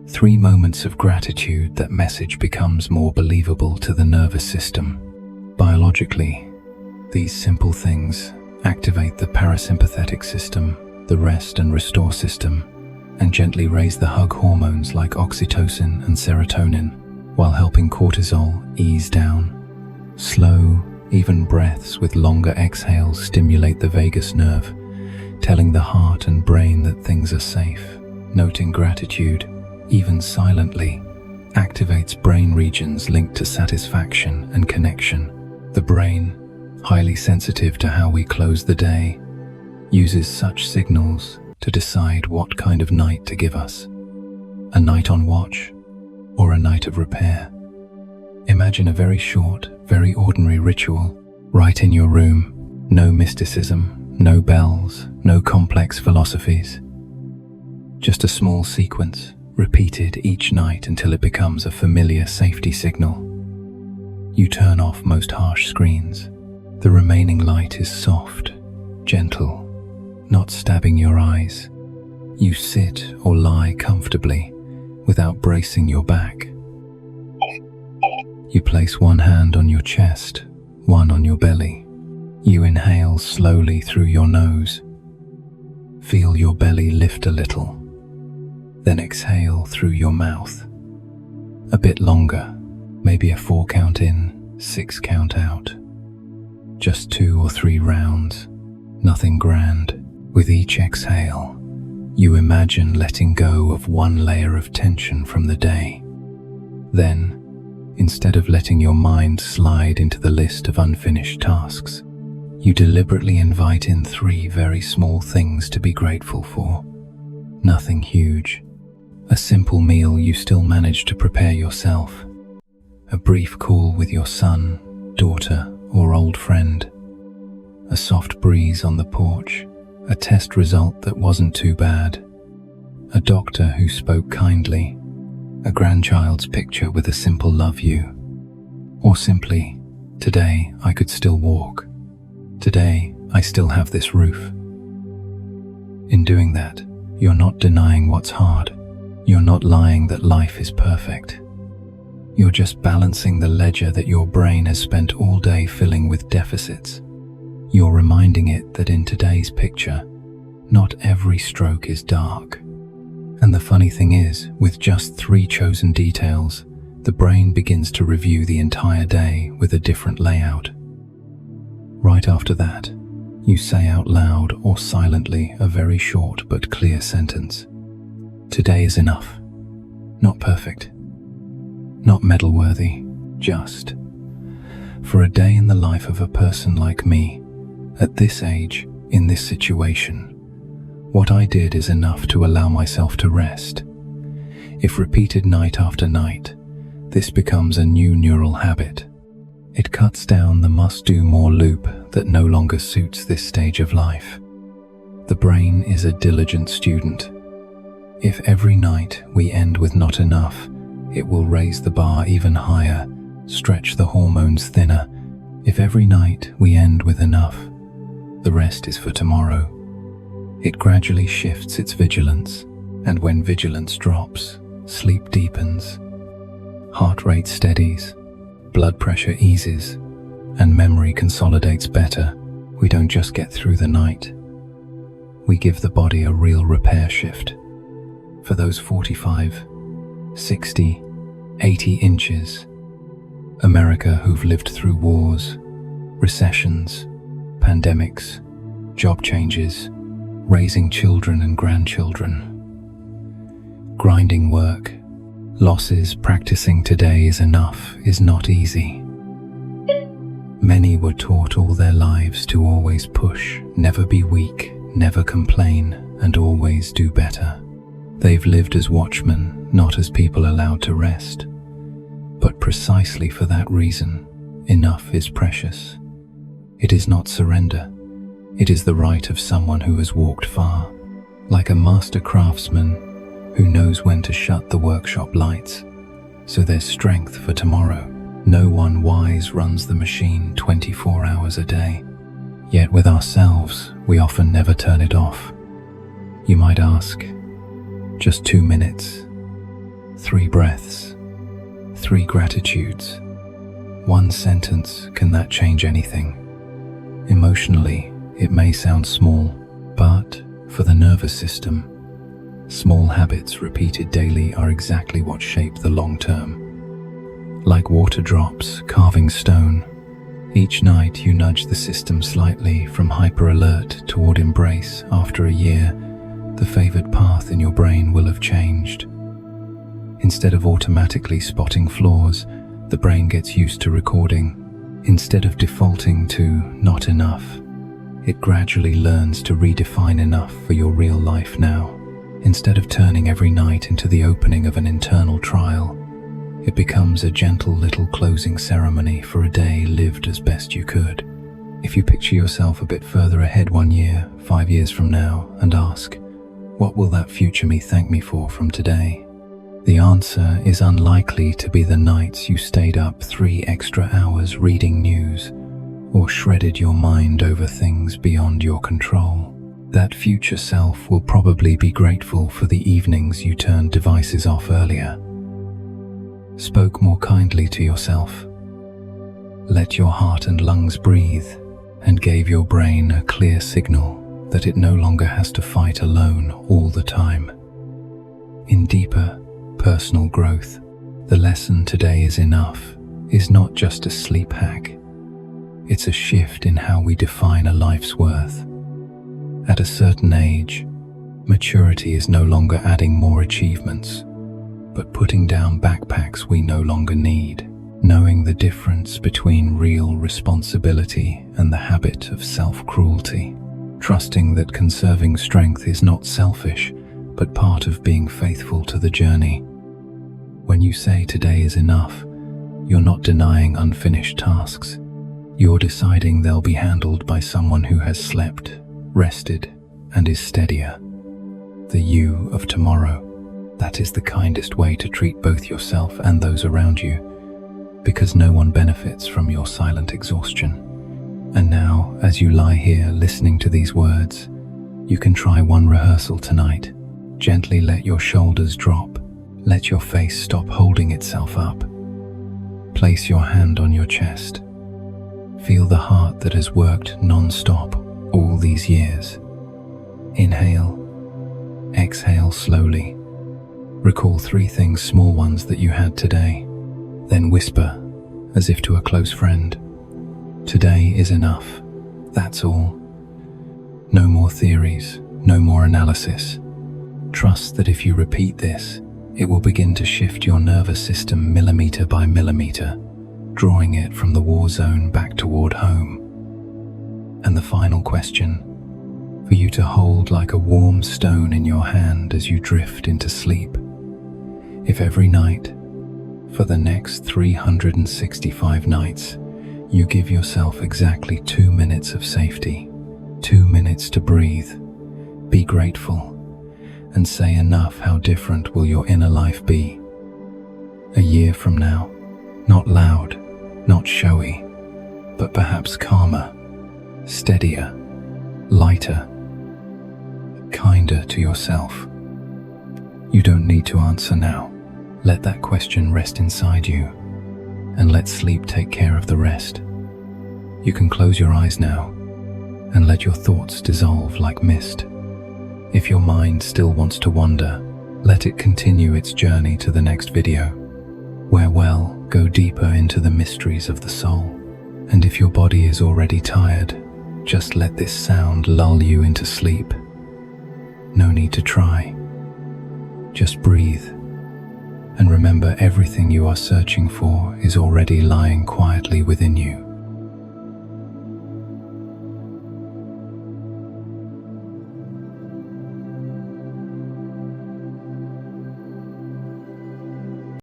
S1: 3 moments of gratitude, that message becomes more believable to the nervous system. Biologically, these simple things activate the parasympathetic system, the rest and restore system, and gently raise the hug hormones like oxytocin and serotonin, while helping cortisol ease down. Slow, even breaths with longer exhales stimulate the vagus nerve, telling the heart and brain that things are safe. Noting gratitude, even silently, activates brain regions linked to satisfaction and connection. The brain, highly sensitive to how we close the day, uses such signals to decide what kind of night to give us. A night on watch, or a night of repair. Imagine a very short, very ordinary ritual, right in your room. No mysticism, no bells, no complex philosophies. Just a small sequence, repeated each night until it becomes a familiar safety signal. You turn off most harsh screens. The remaining light is soft, gentle, not stabbing your eyes. You sit or lie comfortably without bracing your back. You place one hand on your chest, one on your belly. You inhale slowly through your nose. Feel your belly lift a little. Then exhale through your mouth. A bit longer, maybe a 4 count in, 6 count out. Just 2 or 3 rounds, nothing grand. With each exhale, you imagine letting go of one layer of tension from the day. Then, instead of letting your mind slide into the list of unfinished tasks, you deliberately invite in 3 very small things to be grateful for. Nothing huge. A simple meal you still manage to prepare yourself. A brief call with your son, daughter, or old friend. A soft breeze on the porch. A test result that wasn't too bad. A doctor who spoke kindly. A grandchild's picture with a simple love you. Or simply, today I could still walk. Today I still have this roof. In doing that, you're not denying what's hard. You're not lying that life is perfect. You're just balancing the ledger that your brain has spent all day filling with deficits. You're reminding it that in today's picture, not every stroke is dark. And the funny thing is, with just 3 chosen details, the brain begins to review the entire day with a different layout. Right after that, you say out loud or silently a very short but clear sentence. Today is enough. Not perfect. Not medal-worthy. Just. For a day in the life of a person like me, at this age, in this situation, what I did is enough to allow myself to rest. If repeated night after night, this becomes a new neural habit. It cuts down the must-do more loop that no longer suits this stage of life. The brain is a diligent student. If every night we end with not enough, it will raise the bar even higher, stretch the hormones thinner. If every night we end with enough, the rest is for tomorrow. It gradually shifts its vigilance, and when vigilance drops, sleep deepens, heart rate steadies, blood pressure eases, and memory consolidates better. We don't just get through the night. We give the body a real repair shift. For those 45, 60, 80 inches, America who've lived through wars, recessions, pandemics, job changes, raising children and grandchildren, grinding work, losses. Practicing today is enough is not easy. Many were taught all their lives to always push, never be weak, never complain, and always do better. They've lived as watchmen, not as people allowed to rest. But precisely for that reason, enough is precious. It is not surrender. It is the right of someone who has walked far, like a master craftsman who knows when to shut the workshop lights, so there's strength for tomorrow. No one wise runs the machine 24 hours a day. Yet with ourselves, we often never turn it off. You might ask, just 2 minutes, 3 breaths, 3 gratitudes, 1 sentence, can that change anything? Emotionally, it may sound small, but for the nervous system, small habits repeated daily are exactly what shape the long term. Like water drops carving stone, each night you nudge the system slightly from hyper-alert toward embrace. After a year, the favored path in your brain will have changed. Instead of automatically spotting flaws, the brain gets used to recording. Instead of defaulting to not enough, it gradually learns to redefine enough for your real life now. Instead of turning every night into the opening of an internal trial, it becomes a gentle little closing ceremony for a day lived as best you could. If you picture yourself a bit further ahead 1 year, 5 years from now, and ask, what will that future me thank me for from today? The answer is unlikely to be the nights you stayed up 3 extra hours reading news, or shredded your mind over things beyond your control. That future self will probably be grateful for the evenings you turned devices off earlier, spoke more kindly to yourself, let your heart and lungs breathe, and gave your brain a clear signal that it no longer has to fight alone all the time. In deeper, personal growth, the lesson today is enough is not just a sleep hack. It's a shift in how we define a life's worth. At a certain age, maturity is no longer adding more achievements, but putting down backpacks we no longer need, knowing the difference between real responsibility and the habit of self-cruelty, trusting that conserving strength is not selfish, but part of being faithful to the journey. When you say today is enough, you're not denying unfinished tasks. You're deciding they'll be handled by someone who has slept, rested, and is steadier. The you of tomorrow. That is the kindest way to treat both yourself and those around you, because no one benefits from your silent exhaustion. And now, as you lie here listening to these words, you can try one rehearsal tonight. Gently let your shoulders drop. Let your face stop holding itself up. Place your hand on your chest. Feel the heart that has worked non-stop all these years. Inhale. Exhale slowly. Recall 3 things, small ones, that you had today. Then whisper, as if to a close friend, today is enough. That's all. No more theories, no more analysis. Trust that if you repeat this, it will begin to shift your nervous system millimeter by millimeter, drawing it from the war zone back toward home. And the final question, for you to hold like a warm stone in your hand as you drift into sleep. If every night, for the next 365 nights, you give yourself exactly 2 minutes of safety, 2 minutes to breathe, be grateful, and say enough, how different will your inner life be? A year from now, not loud, not showy, but perhaps calmer, steadier, lighter, kinder to yourself. You don't need to answer now. Let that question rest inside you, and let sleep take care of the rest. You can close your eyes now, and let your thoughts dissolve like mist. If your mind still wants to wander, let it continue its journey to the next video, where we'll go deeper into the mysteries of the soul. And if your body is already tired, Just let this sound lull you into sleep. No need to try. Just breathe, and remember everything you are searching for is already lying quietly within you.